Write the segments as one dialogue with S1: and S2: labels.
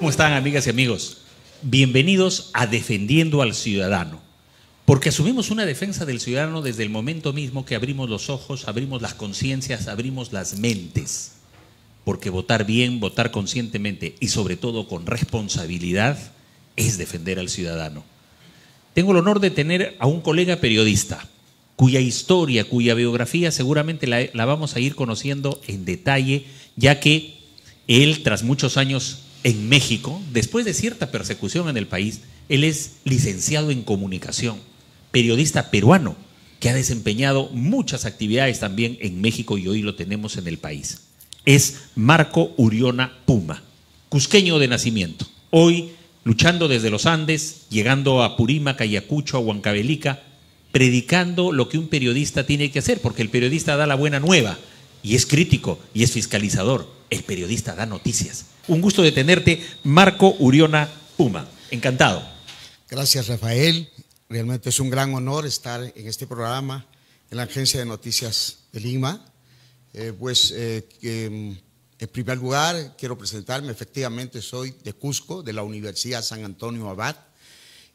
S1: ¿Cómo están, amigas y amigos? Bienvenidos a Defendiendo al Ciudadano, porque asumimos una defensa del ciudadano desde el momento mismo que abrimos los ojos, abrimos las conciencias, abrimos las mentes, porque votar bien, votar conscientemente y sobre todo con responsabilidad es defender al ciudadano. Tengo el honor de tener a un colega periodista, cuya historia, cuya biografía seguramente la vamos a ir conociendo en detalle, ya que él, tras muchos años en México, después de cierta persecución en el país, él es licenciado en comunicación, periodista peruano, que ha desempeñado muchas actividades también en México y hoy lo tenemos en el país. Es Marco Uriona Puma, cusqueño de nacimiento, hoy luchando desde los Andes, llegando a Purímac, Ayacucho, a Huancavelica, predicando lo que un periodista tiene que hacer, porque el periodista da la buena nueva y es crítico y es fiscalizador. El periodista da noticias. Un gusto de tenerte, Marco Uriona Puma. Encantado.
S2: Gracias, Rafael. Realmente es un gran honor estar en este programa en la Agencia de Noticias de Lima. En primer lugar, quiero presentarme. Efectivamente, soy de Cusco, de la Universidad San Antonio Abad,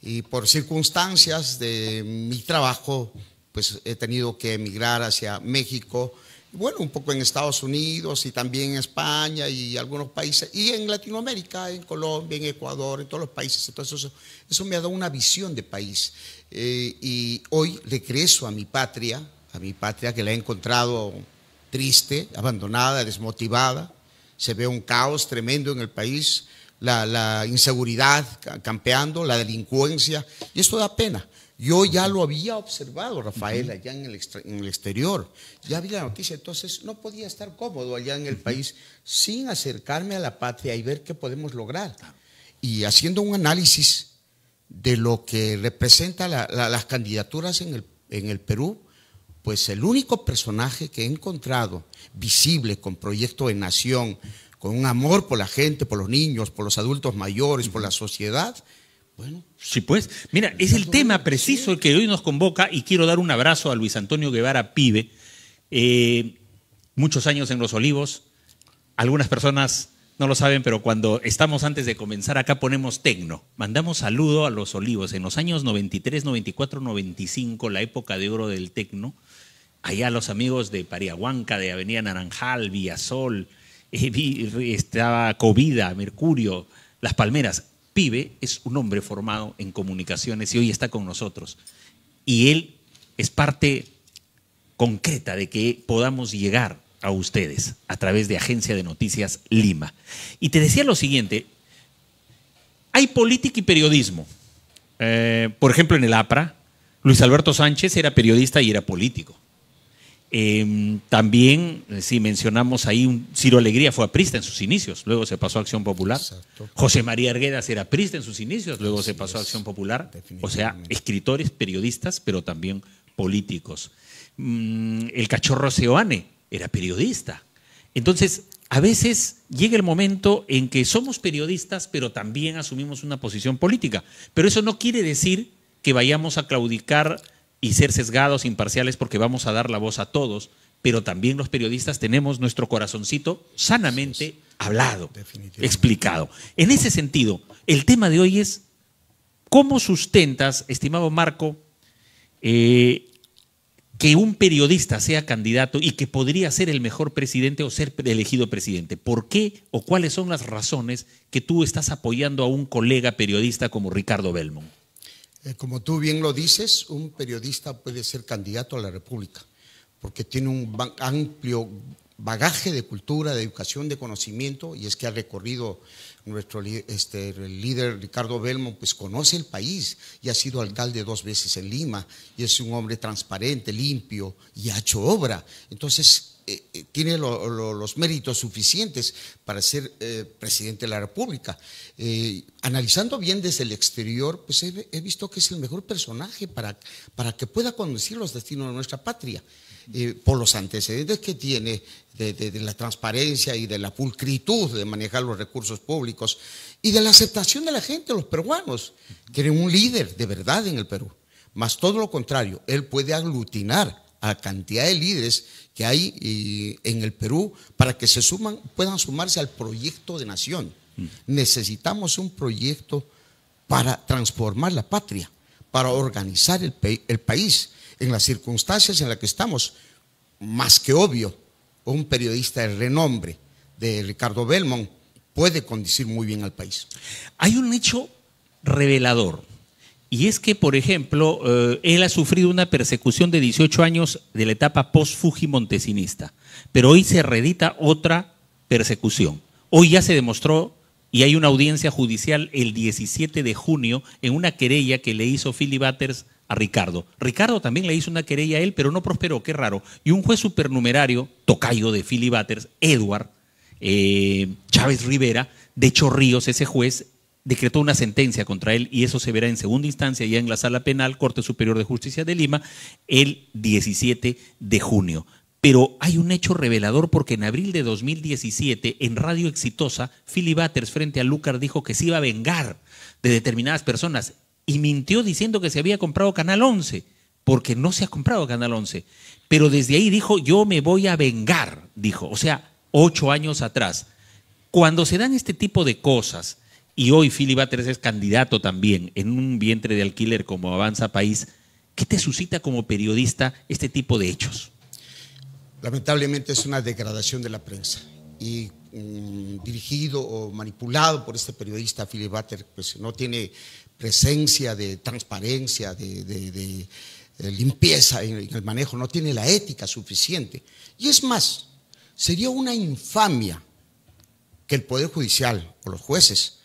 S2: y por circunstancias de mi trabajo, pues he tenido que emigrar hacia México, bueno, un poco en Estados Unidos y también en España y algunos países, y en Latinoamérica, en Colombia, en Ecuador, en todos los países. Entonces eso me ha dado una visión de país. Y hoy regreso a mi patria que la he encontrado triste, abandonada, desmotivada. Se ve un caos tremendo en el país, la inseguridad campeando, la delincuencia, y esto da pena. Yo ya lo había observado, Rafael, allá en el exterior, ya vi la noticia, entonces no podía estar cómodo allá en el país sin acercarme a la patria y ver qué podemos lograr. Y haciendo un análisis de lo que representa las candidaturas en el Perú, pues el único personaje que he encontrado visible, con proyecto de nación, con un amor por la gente, por los niños, por los adultos mayores, por la sociedad. Bueno,
S1: sí, pues, mira, es el tema preciso el que hoy nos convoca, y quiero dar un abrazo a Luis Antonio Guevara Pibe, muchos años en Los Olivos. Algunas personas no lo saben, pero cuando estamos antes de comenzar acá ponemos tecno, mandamos saludo a Los Olivos. En los años 93, 94, 95, la época de oro del tecno, allá los amigos de Pariahuanca, de Avenida Naranjal, Villasol, estaba Covida, Mercurio, Las Palmeras. Pibe es un hombre formado en comunicaciones y hoy está con nosotros. Y él es parte concreta de que podamos llegar a ustedes a través de Agencia de Noticias Lima. Y te decía lo siguiente, hay política y periodismo. Por ejemplo, en el APRA, Luis Alberto Sánchez era periodista y era político. También, si mencionamos ahí, Ciro Alegría fue aprista en sus inicios, luego se pasó a Acción Popular. Exacto. José María Arguedas era aprista en sus inicios, luego se pasó a Acción Popular. O sea, escritores, periodistas, pero también políticos. El Cachorro Seoane era periodista. Entonces, a veces llega el momento en que somos periodistas, pero también asumimos una posición política. Pero eso no quiere decir que vayamos a claudicar y ser sesgados, imparciales, porque vamos a dar la voz a todos, pero también los periodistas tenemos nuestro corazoncito sanamente hablado, explicado. En ese sentido, el tema de hoy es ¿cómo sustentas, estimado Marco, que un periodista sea candidato y que podría ser el mejor presidente o ser elegido presidente? ¿Por qué o cuáles son las razones que tú estás apoyando a un colega periodista como Ricardo Belmont?
S2: Como tú bien lo dices, un periodista puede ser candidato a la República porque tiene un amplio bagaje de cultura, de educación, de conocimiento, y es que ha recorrido nuestro el líder Ricardo Belmont, pues conoce el país y ha sido alcalde 2 veces en Lima y es un hombre transparente, limpio y ha hecho obra. Entonces tiene los méritos suficientes para ser presidente de la República. Analizando bien desde el exterior, pues he visto que es el mejor personaje para que pueda conducir los destinos de nuestra patria, por los antecedentes que tiene de la transparencia y de la pulcritud de manejar los recursos públicos y de la aceptación de la gente, los peruanos. Quieren un líder de verdad en el Perú, más todo lo contrario, él puede aglutinar a cantidad de líderes que hay en el Perú para que puedan sumarse al proyecto de nación. Necesitamos un proyecto para transformar la patria, para organizar el país. En las circunstancias en las que estamos, más que obvio, un periodista de renombre de Ricardo Belmont puede conducir muy bien al país.
S1: Hay un hecho revelador, y es que, por ejemplo, él ha sufrido una persecución de 18 años de la etapa post-Fuji-montesinista, pero hoy se reedita otra persecución. Hoy ya se demostró, y hay una audiencia judicial el 17 de junio en una querella que le hizo Philly Butters a Ricardo. Ricardo también le hizo una querella a él, pero no prosperó, qué raro. Y un juez supernumerario, tocayo de Philly Butters, Edward Chávez Rivera, de Chorrillos, ese juez, decretó una sentencia contra él, y eso se verá en segunda instancia ya en la Sala Penal, Corte Superior de Justicia de Lima, el 17 de junio. Pero hay un hecho revelador, porque en abril de 2017, en Radio Exitosa, Philly Butters frente a Lucar dijo que se iba a vengar de determinadas personas, y mintió diciendo que se había comprado Canal 11, porque no se ha comprado Canal 11. Pero desde ahí dijo, yo me voy a vengar, dijo. O sea, 8 años atrás. Cuando se dan este tipo de cosas, y hoy Philly Butters es candidato también en un vientre de alquiler como Avanza País, ¿qué te suscita como periodista este tipo de hechos?
S2: Lamentablemente es una degradación de la prensa, y dirigido o manipulado por este periodista Philly Butters, pues no tiene presencia de transparencia, de limpieza en el manejo, no tiene la ética suficiente. Y es más, sería una infamia que el Poder Judicial o los jueces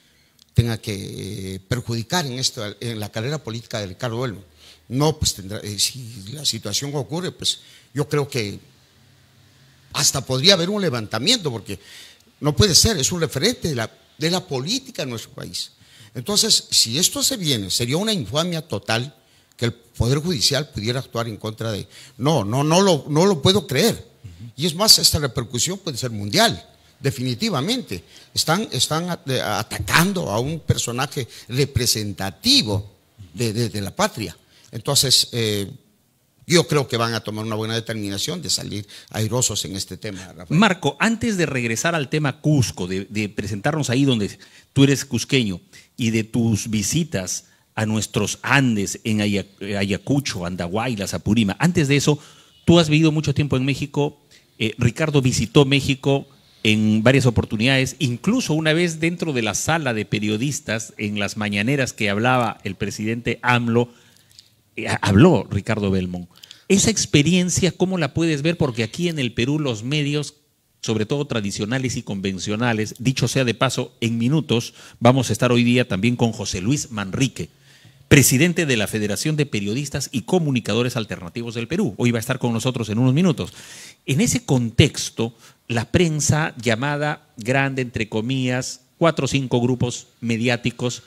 S2: tenga que perjudicar en la carrera política de Ricardo Belmont. No, pues si la situación ocurre, pues yo creo que hasta podría haber un levantamiento, porque no puede ser, es un referente de la política en nuestro país. Entonces, si esto se viene, sería una infamia total que el Poder Judicial pudiera actuar en contra de… No lo puedo creer. Y es más, esta repercusión puede ser mundial, definitivamente. Están atacando a un personaje representativo de la patria. Entonces, yo creo que van a tomar una buena determinación de salir airosos en este tema, Rafael.
S1: Marco, antes de regresar al tema Cusco, de presentarnos ahí donde tú eres cusqueño, y de tus visitas a nuestros Andes en Ayacucho, Andahuaylas, Apurima, antes de eso, tú has vivido mucho tiempo en México. Ricardo visitó México en varias oportunidades, incluso una vez dentro de la sala de periodistas, en las mañaneras que hablaba el presidente AMLO, habló Ricardo Belmont. Esa experiencia, ¿cómo la puedes ver? Porque aquí en el Perú los medios, sobre todo tradicionales y convencionales, dicho sea de paso, en minutos vamos a estar hoy día también con José Luis Manrique, presidente de la Federación de Periodistas y Comunicadores Alternativos del Perú. Hoy va a estar con nosotros en unos minutos. En ese contexto, la prensa llamada grande, entre comillas, 4 o 5 grupos mediáticos,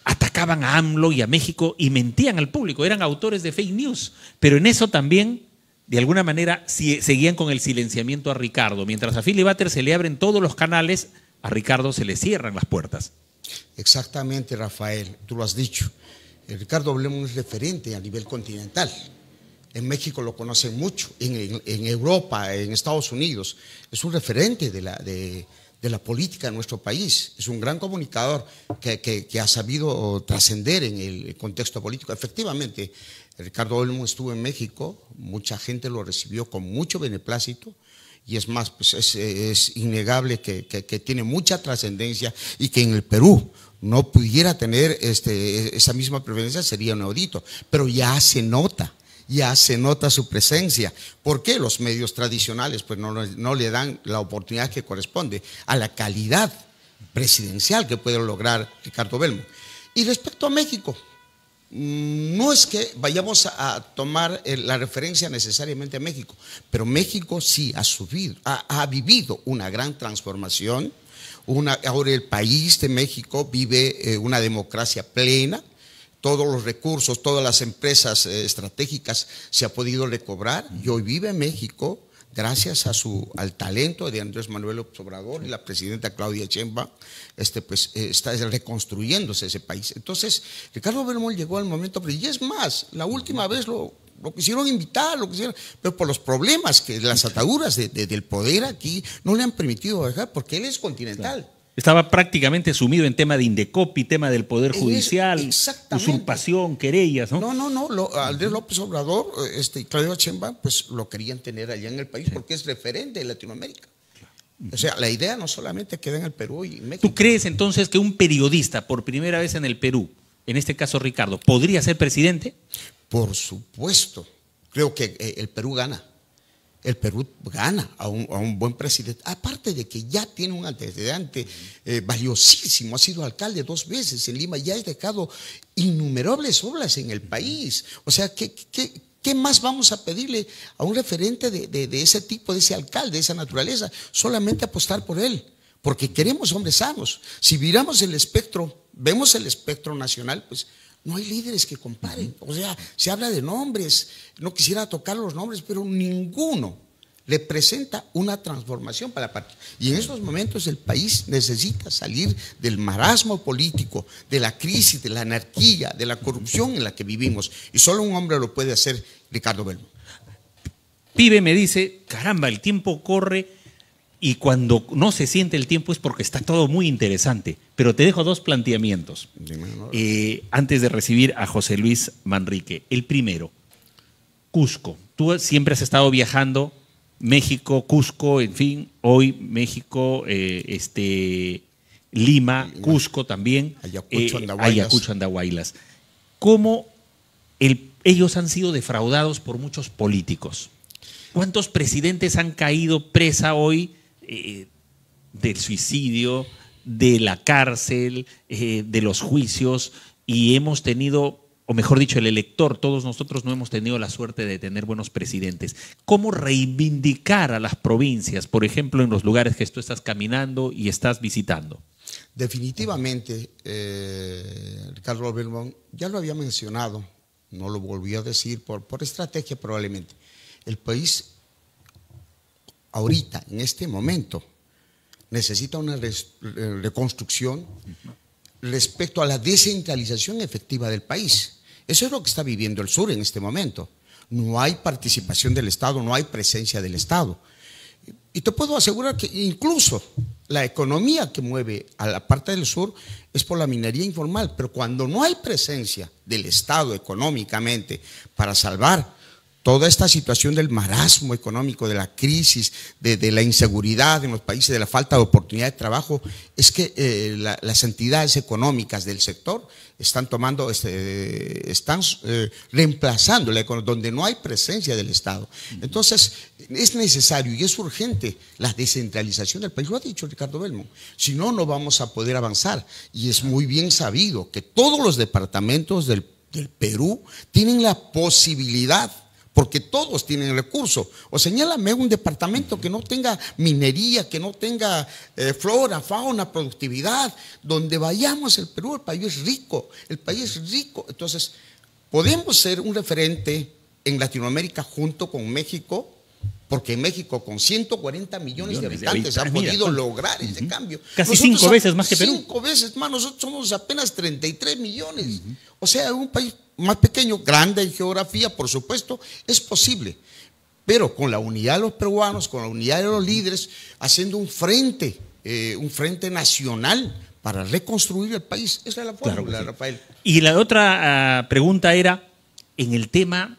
S1: atacaban a AMLO y a México y mentían al público, eran autores de fake news, pero en eso también, de alguna manera, seguían con el silenciamiento a Ricardo. Mientras a Philly Butters se le abren todos los canales, a Ricardo se le cierran las puertas.
S2: Exactamente, Rafael, tú lo has dicho. Ricardo Belmont es referente a nivel continental. En México lo conocen mucho, en Europa, en Estados Unidos. Es un referente de la política en nuestro país. Es un gran comunicador que ha sabido trascender en el contexto político. Efectivamente, Ricardo Belmont estuvo en México, mucha gente lo recibió con mucho beneplácito, y es más, pues es innegable que tiene mucha trascendencia, y que en el Perú no pudiera tener esa misma preferencia sería inaudito, pero ya se nota su presencia. ¿Por qué? Los medios tradicionales pues no le dan la oportunidad que corresponde a la calidad presidencial que puede lograr Ricardo Belmont. Y respecto a México, no es que vayamos a tomar la referencia necesariamente a México, pero México sí ha vivido una gran transformación. Ahora el país de México vive una democracia plena. Todos los recursos, todas las empresas estratégicas se ha podido recobrar, y hoy vive México gracias al talento de Andrés Manuel López Obrador y la presidenta Claudia Sheinbaum. Pues está reconstruyéndose ese país. Entonces, Ricardo Belmont llegó al momento, y es más, la última vez lo quisieron invitar, pero por los problemas, las ataduras del poder aquí no le han permitido viajar, porque él es continental.
S1: Estaba prácticamente sumido en tema de Indecopi, tema del Poder Judicial, usurpación, querellas, ¿no?
S2: No. Andrés López Obrador y Claudia Sheinbaum, pues lo querían tener allá en el país porque es referente de Latinoamérica. O sea, la idea no solamente queda en el Perú y en México.
S1: ¿Tú crees entonces que un periodista, por primera vez en el Perú, en este caso Ricardo, podría ser presidente?
S2: Por supuesto. Creo que el Perú gana. El Perú gana a un buen presidente. Aparte de que ya tiene un antecedente valiosísimo. Ha sido alcalde 2 veces en Lima y ha dejado innumerables obras en el país. O sea, ¿qué más vamos a pedirle a un referente de ese tipo, de ese alcalde, de esa naturaleza? Solamente apostar por él, porque queremos hombres sanos. Si miramos el espectro, vemos el espectro nacional, pues no hay líderes que comparen. O sea, se habla de nombres, no quisiera tocar los nombres, pero ninguno le presenta una transformación para la patria. Y en estos momentos el país necesita salir del marasmo político, de la crisis, de la anarquía, de la corrupción en la que vivimos. Y solo un hombre lo puede hacer, Ricardo Belmont.
S1: Pibe me dice, caramba, el tiempo corre y cuando no se siente el tiempo es porque está todo muy interesante. Pero te dejo 2 planteamientos antes de recibir a José Luis Manrique. El primero, Cusco. Tú siempre has estado viajando, México, Cusco, en fin, hoy México, Lima, Cusco también, Ayacucho, Andahuaylas. ¿Cómo ellos han sido defraudados por muchos políticos? ¿Cuántos presidentes han caído presa hoy del suicidio, de la cárcel, de los juicios? Y hemos tenido, o mejor dicho, el elector, todos nosotros no hemos tenido la suerte de tener buenos presidentes. ¿Cómo reivindicar a las provincias, por ejemplo, en los lugares que tú estás caminando y estás visitando?
S2: Definitivamente, Ricardo Belmont, ya lo había mencionado, no lo volví a decir por estrategia probablemente. El país ahorita, en este momento, necesita una reconstrucción respecto a la descentralización efectiva del país. Eso es lo que está viviendo el sur en este momento. No hay participación del Estado, no hay presencia del Estado. Y te puedo asegurar que incluso la economía que mueve a la parte del sur es por la minería informal, pero cuando no hay presencia del Estado económicamente para salvar toda esta situación del marasmo económico, de la crisis, de la inseguridad en los países, de la falta de oportunidad de trabajo, es que las entidades económicas del sector están tomando, están reemplazando donde no hay presencia del Estado. Entonces, es necesario y es urgente la descentralización del país. Lo ha dicho Ricardo Belmont. Si no, no vamos a poder avanzar. Y es muy bien sabido que todos los departamentos del Perú tienen la posibilidad, porque todos tienen recursos. O señálame un departamento que no tenga minería, que no tenga flora, fauna, productividad. Donde vayamos el Perú, el país es rico, Entonces, podemos ser un referente en Latinoamérica junto con México, porque México con 140 millones de habitantes ha podido lograr ese cambio.
S1: Casi 5 veces más que Perú.
S2: 5 veces más, nosotros somos apenas 33 millones. O sea, un país más pequeño, grande en geografía, por supuesto, es posible. Pero con la unidad de los peruanos, con la unidad de los líderes, haciendo un frente nacional para reconstruir el país. Esa es la fórmula, claro, Rafael.
S1: Y la otra pregunta era en el tema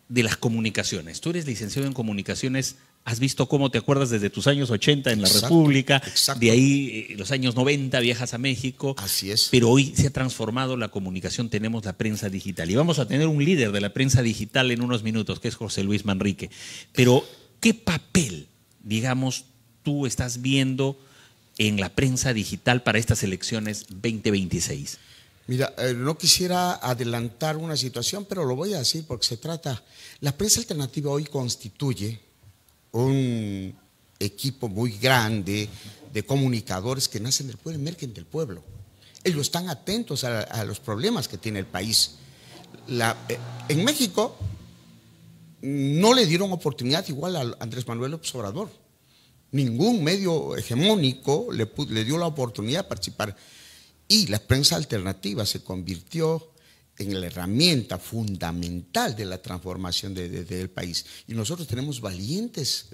S1: de las comunicaciones. Tú eres licenciado en comunicaciones, has visto cómo te acuerdas desde tus años 80 en la República, de ahí los años 90 viajas a México.
S2: Así es.
S1: Pero hoy se ha transformado la comunicación, tenemos la prensa digital y vamos a tener un líder de la prensa digital en unos minutos, que es José Luis Manrique. Pero, ¿qué papel, digamos, tú estás viendo en la prensa digital para estas elecciones 2026?
S2: Mira, no quisiera adelantar una situación, pero lo voy a decir porque se trata. La prensa alternativa hoy constituye un equipo muy grande de comunicadores que nacen del pueblo, emergen del pueblo. Ellos están atentos a los problemas que tiene el país. En México no le dieron oportunidad igual a Andrés Manuel López Obrador. Ningún medio hegemónico le dio la oportunidad de participar. Y la prensa alternativa se convirtió en la herramienta fundamental de la transformación del país. Y nosotros tenemos valientes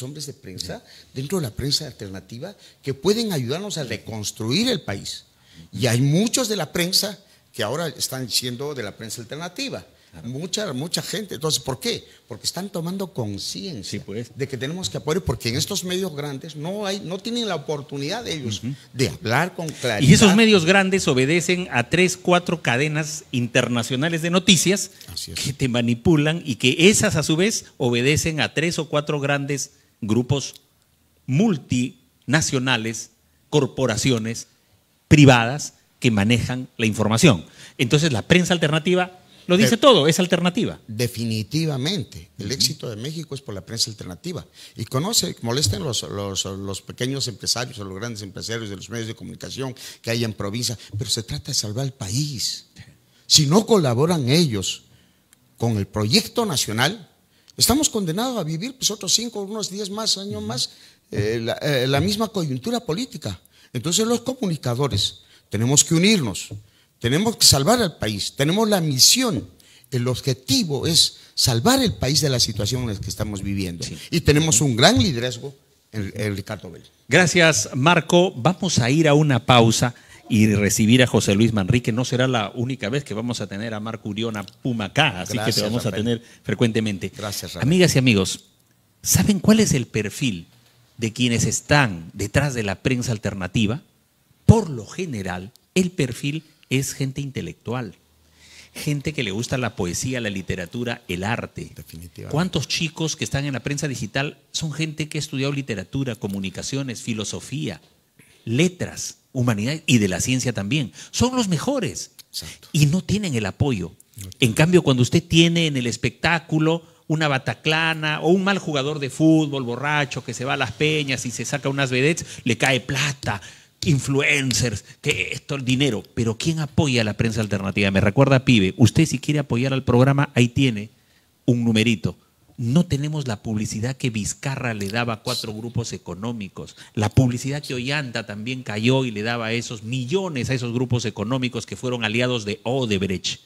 S2: hombres de prensa dentro de la prensa alternativa que pueden ayudarnos a reconstruir el país. Y hay muchos de la prensa que ahora están siendo de la prensa alternativa. Mucha gente. Entonces, ¿por qué? Porque están tomando conciencia de que tenemos que apoyar, porque en estos medios grandes no tienen la oportunidad de ellos de hablar con claridad.
S1: Y esos medios grandes obedecen a 3, 4 cadenas internacionales de noticias que te manipulan, y que esas a su vez obedecen a 3 o 4 grandes grupos multinacionales, corporaciones privadas que manejan la información. Entonces la prensa alternativa lo dice todo, es alternativa.
S2: Definitivamente. El éxito de México es por la prensa alternativa. Y molesten los pequeños empresarios o los grandes empresarios de los medios de comunicación que hay en provincia, pero se trata de salvar el país. Si no colaboran ellos con el proyecto nacional, estamos condenados a vivir pues otros 5, unos 10 más, años más, la misma coyuntura política. Entonces los comunicadores tenemos que unirnos. Tenemos que salvar al país, tenemos la misión, el objetivo es salvar el país de la situación en la que estamos viviendo. Sí. Y tenemos un gran liderazgo en Ricardo Vélez.
S1: Gracias, Marco. Vamos a ir a una pausa y recibir a José Luis Manrique. No será la única vez que vamos a tener a Marco Uriona Puma acá, así que te vamos a tener frecuentemente.
S2: Gracias, Rafael.
S1: Amigas y amigos, ¿saben cuál es el perfil de quienes están detrás de la prensa alternativa? Por lo general, el perfil es gente intelectual, gente que le gusta la poesía, la literatura, el arte.
S2: Definitivamente.
S1: ¿Cuántos chicos que están en la prensa digital son gente que ha estudiado literatura, comunicaciones, filosofía, letras, humanidad y de la ciencia también? Son los mejores.
S2: Exacto.
S1: Y no tienen el apoyo. En cambio, cuando usted tiene en el espectáculo una bataclana o un mal jugador de fútbol, borracho, que se va a las peñas y se saca unas vedettes, le cae plata, influencers, que esto, el dinero. Pero ¿quién apoya a la prensa alternativa? Me recuerda, pibe, usted si quiere apoyar al programa, ahí tiene un numerito. No tenemos la publicidad que Vizcarra le daba a 4 grupos económicos, la publicidad que Ollanta también cayó y le daba a esos millones a esos grupos económicos que fueron aliados de Odebrecht.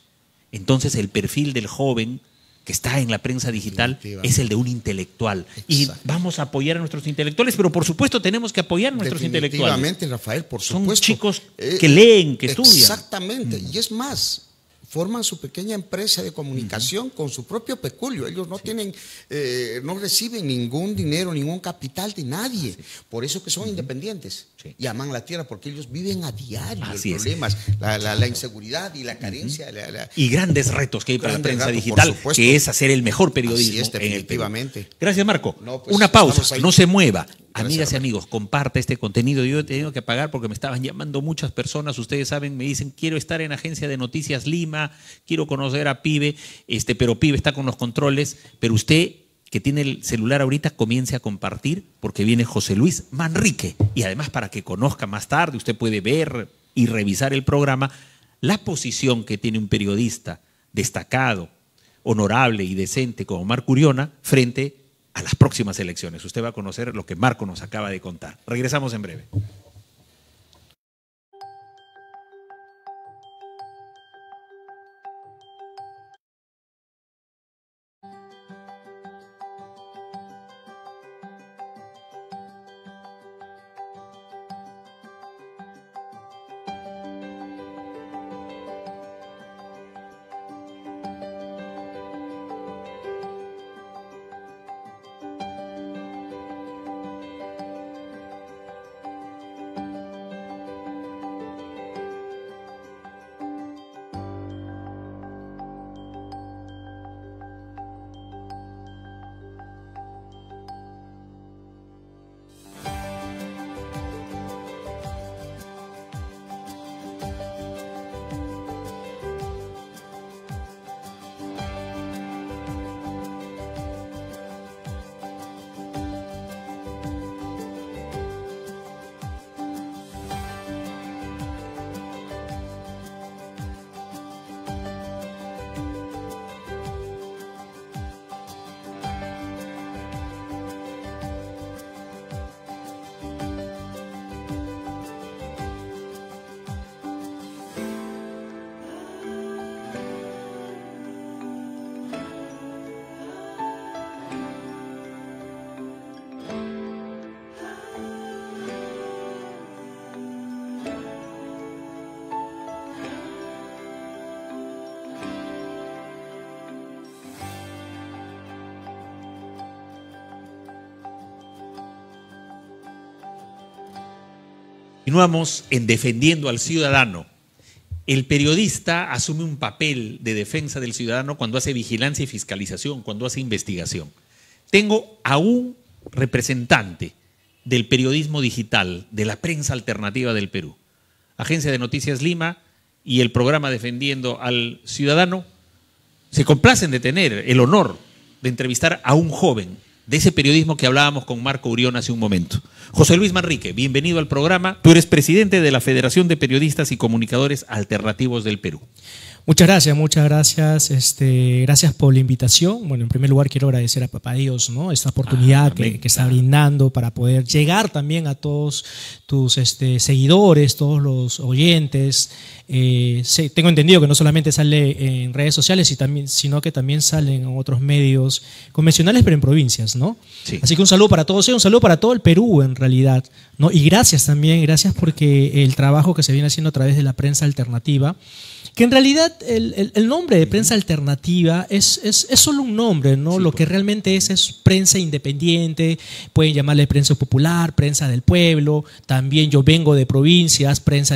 S1: Entonces el perfil del joven que está en la prensa digital es el de un intelectual. Y vamos a apoyar a nuestros intelectuales, pero por supuesto tenemos que apoyar a nuestros intelectuales.
S2: Definitivamente, Rafael, por supuesto.
S1: Son chicos que leen, que estudian.
S2: Exactamente, y es más, forman su pequeña empresa de comunicación con su propio peculio. Ellos no tienen, no reciben ningún dinero, ningún capital de nadie. Por eso que son independientes. Y aman la tierra, porque ellos viven a diario los problemas, la inseguridad y la carencia.
S1: Y grandes retos que hay para la prensa digital, que es hacer el mejor periodismo.
S2: Así es, definitivamente.
S1: En el Perú. Gracias, Marco.
S2: No, pues,
S1: una pausa, no se mueva.
S2: Gracias,
S1: amigas y amigos, comparte este contenido. Yo he tenido que pagar porque me estaban llamando muchas personas. Ustedes saben, me dicen, quiero estar en Agencia de Noticias Lima, quiero conocer a Pibe, pero Pibe está con los controles. Pero usted, que tiene el celular ahorita, comience a compartir, porque viene José Luis Manrique. Y además, para que conozca más tarde, usted puede ver y revisar el programa, la posición que tiene un periodista destacado, honorable y decente como Marco Uriona frente a las próximas elecciones. Usted va a conocer lo que Marco nos acaba de contar. Regresamos en breve. Continuamos en Defendiendo al Ciudadano. El periodista asume un papel de defensa del ciudadano cuando hace vigilancia y fiscalización, cuando hace investigación. Tengo a un representante del periodismo digital, de la prensa alternativa del Perú. Agencia de Noticias Lima y el programa Defendiendo al Ciudadano se complacen de tener el honor de entrevistar a un joven de ese periodismo que hablábamos con Marco Urión hace un momento. José Luis Manrique, bienvenido al programa. Tú eres presidente de la Federación de Periodistas y Comunicadores Alternativos del Perú.
S3: Muchas gracias, gracias por la invitación. Bueno, en primer lugar quiero agradecer a Papá Dios, ¿no? Esta oportunidad que está brindando para poder llegar también a todos tus seguidores, todos los oyentes. Tengo entendido que no solamente sale en redes sociales, sino que también salen en otros medios convencionales, pero en provincias, ¿no? Sí. Así que un saludo para todos, un saludo para todo el Perú en realidad, ¿no? Y gracias también, gracias porque el trabajo que se viene haciendo a través de la prensa alternativa, que en realidad el nombre de prensa alternativa es solo un nombre, ¿no? Sí, lo que realmente es prensa independiente, pueden llamarle prensa popular, prensa del pueblo, también yo vengo de provincias, prensa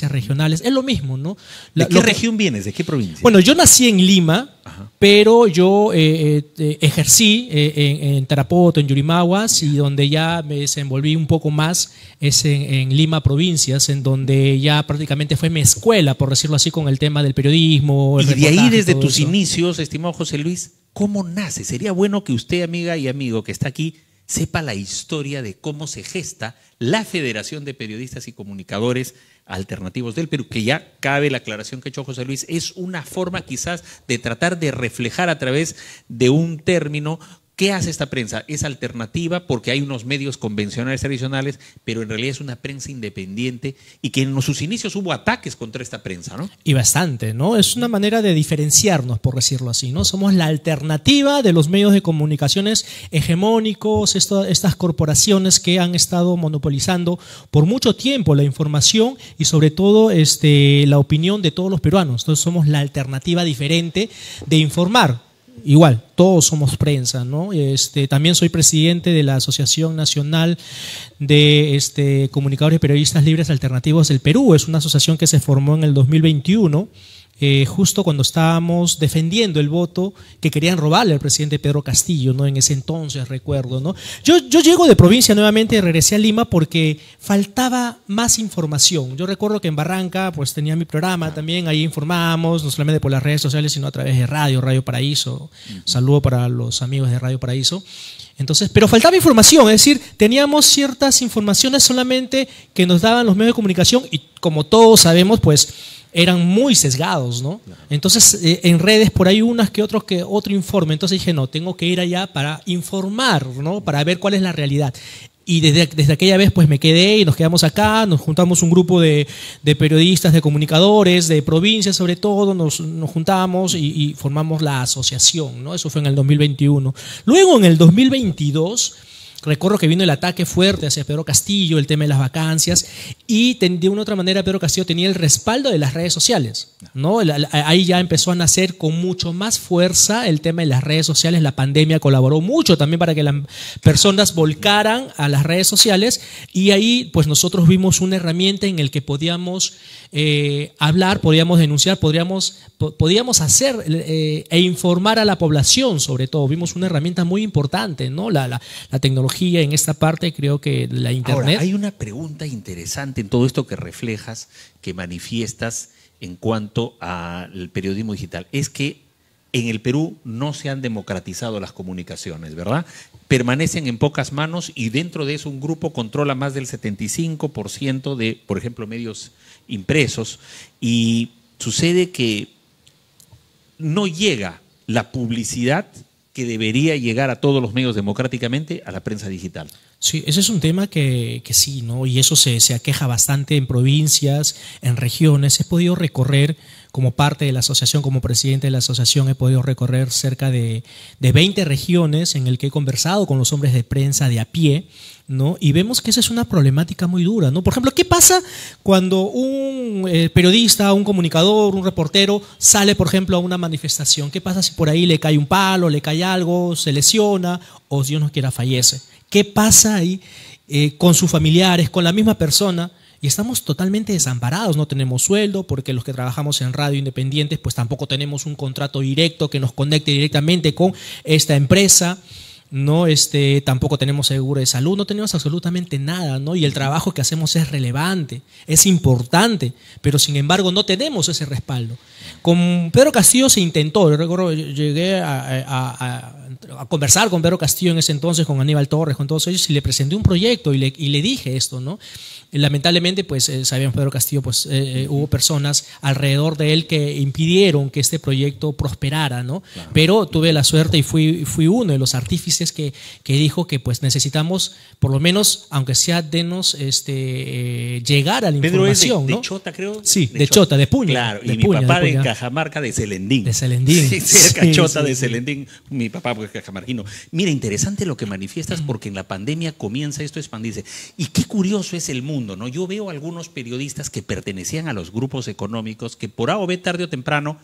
S3: regionales, es lo mismo, ¿no?
S1: ¿De qué región vienes? ¿De qué provincia?
S3: Bueno, yo nací en Lima, pero yo ejercí en Tarapoto, en Yurimaguas, y donde ya me desenvolví un poco más es en Lima provincias, en donde ya prácticamente fue mi escuela, por decirlo así, con el tema del periodismo.
S1: Y de ahí, desde tus inicios, estimado José Luis, ¿cómo nace? Sería bueno que usted, amiga y amigo que está aquí, sepa la historia de cómo se gesta la Federación de Periodistas y Comunicadores Alternativos del Perú, que ya cabe la aclaración que ha hecho José Luis, es una forma quizás de tratar de reflejar a través de un término. ¿Qué hace esta prensa? Es alternativa porque hay unos medios convencionales tradicionales, pero en realidad es una prensa independiente y que en sus inicios hubo ataques contra esta prensa, ¿no?
S3: Y bastante, ¿no? Es una manera de diferenciarnos, por decirlo así, ¿no? Somos la alternativa de los medios de comunicaciones hegemónicos, estas corporaciones que han estado monopolizando por mucho tiempo la información y sobre todo la opinión de todos los peruanos. Entonces somos la alternativa diferente de informar. Igual, todos somos prensa, ¿no? También soy presidente de la Asociación Nacional de Comunicadores y Periodistas Libres Alternativos del Perú. Es una asociación que se formó en el 2021, justo cuando estábamos defendiendo el voto que querían robarle al presidente Pedro Castillo, ¿no? En ese entonces, recuerdo, ¿no? Yo llego de provincia nuevamente, regresé a Lima porque faltaba más información. Yo recuerdo que en Barranca pues tenía mi programa también, ahí informábamos, no solamente por las redes sociales, sino a través de Radio Paraíso. Saludo para los amigos de Radio Paraíso. Entonces, pero faltaba información, es decir, teníamos ciertas informaciones solamente que nos daban los medios de comunicación y como todos sabemos, pues eran muy sesgados, ¿no? Entonces, en redes por ahí otro informe. Entonces dije, no, tengo que ir allá para informar, ¿no? Para ver cuál es la realidad. Y desde aquella vez pues me quedé y nos quedamos acá, nos juntamos un grupo de periodistas, de comunicadores, de provincias sobre todo, nos juntamos y formamos la asociación, ¿no? Eso fue en el 2021. Luego en el 2022... recuerdo que vino el ataque fuerte hacia Pedro Castillo, el tema de las vacancias, y de una u otra manera Pedro Castillo tenía el respaldo de las redes sociales, ¿no? Ahí ya empezó a nacer con mucho más fuerza el tema de las redes sociales. La pandemia colaboró mucho también para que las personas volcaran a las redes sociales, y ahí pues nosotros vimos una herramienta en la que podíamos hablar, podíamos denunciar, podíamos hacer e informar a la población. Sobre todo vimos una herramienta muy importante, ¿no? La tecnología en esta parte, creo que la internet.
S1: Ahora, hay una pregunta interesante en todo esto que reflejas, que manifiestas en cuanto al periodismo digital. Es que en el Perú no se han democratizado las comunicaciones, ¿verdad? Permanecen en pocas manos y dentro de eso un grupo controla más del 75% de, por ejemplo, medios impresos, y sucede que no llega la publicidad que debería llegar a todos los medios democráticamente a la prensa digital.
S3: Sí, ese es un tema que sí, ¿no? Y eso se aqueja bastante en provincias, en regiones. He podido recorrer como parte de la asociación, como presidente de la asociación, he podido recorrer cerca de 20 regiones en el que he conversado con los hombres de prensa de a pie, ¿no? Y vemos que esa es una problemática muy dura, ¿no? Por ejemplo, ¿qué pasa cuando un periodista, un comunicador, un reportero sale, por ejemplo, a una manifestación? ¿Qué pasa si por ahí le cae un palo, le cae algo, se lesiona o, Dios no quiera, fallece? ¿Qué pasa ahí? con sus familiares, con la misma persona, y estamos totalmente desamparados, no tenemos sueldo, porque los que trabajamos en radio independientes pues tampoco tenemos un contrato directo que nos conecte directamente con esta empresa, ¿no? Tampoco tenemos seguro de salud, no tenemos absolutamente nada, ¿no? Y el trabajo que hacemos es relevante, es importante, pero sin embargo no tenemos ese respaldo. Con Pedro Castillo se intentó, yo recuerdo, llegué a conversar con Pedro Castillo en ese entonces, con Aníbal Torres, con todos ellos, y le presenté un proyecto y le dije esto, ¿no? Lamentablemente, pues sabíamos, Pedro Castillo, pues hubo personas alrededor de él que impidieron que este proyecto prosperara, ¿no? Claro. Pero tuve la suerte y fui uno de los artífices que dijo que pues necesitamos, por lo menos, aunque sea denos llegar a la
S1: Pedro
S3: información,
S1: es
S3: ¿no?
S1: De Chota, creo.
S3: Sí, de Chota, de Puña.
S1: Claro,
S3: de
S1: y
S3: Puña,
S1: mi papá
S3: de
S1: Cajamarca, de Celendín.
S3: De Celendín.
S1: Sí, cerca Chota
S3: sí,
S1: de Celendín. Mi papá pues cajamarquino. Mira, interesante lo que manifiestas, porque en la pandemia comienza esto a expandirse. Y qué curioso es el mundo, ¿no? Yo veo algunos periodistas que pertenecían a los grupos económicos que por A o B, tarde o temprano,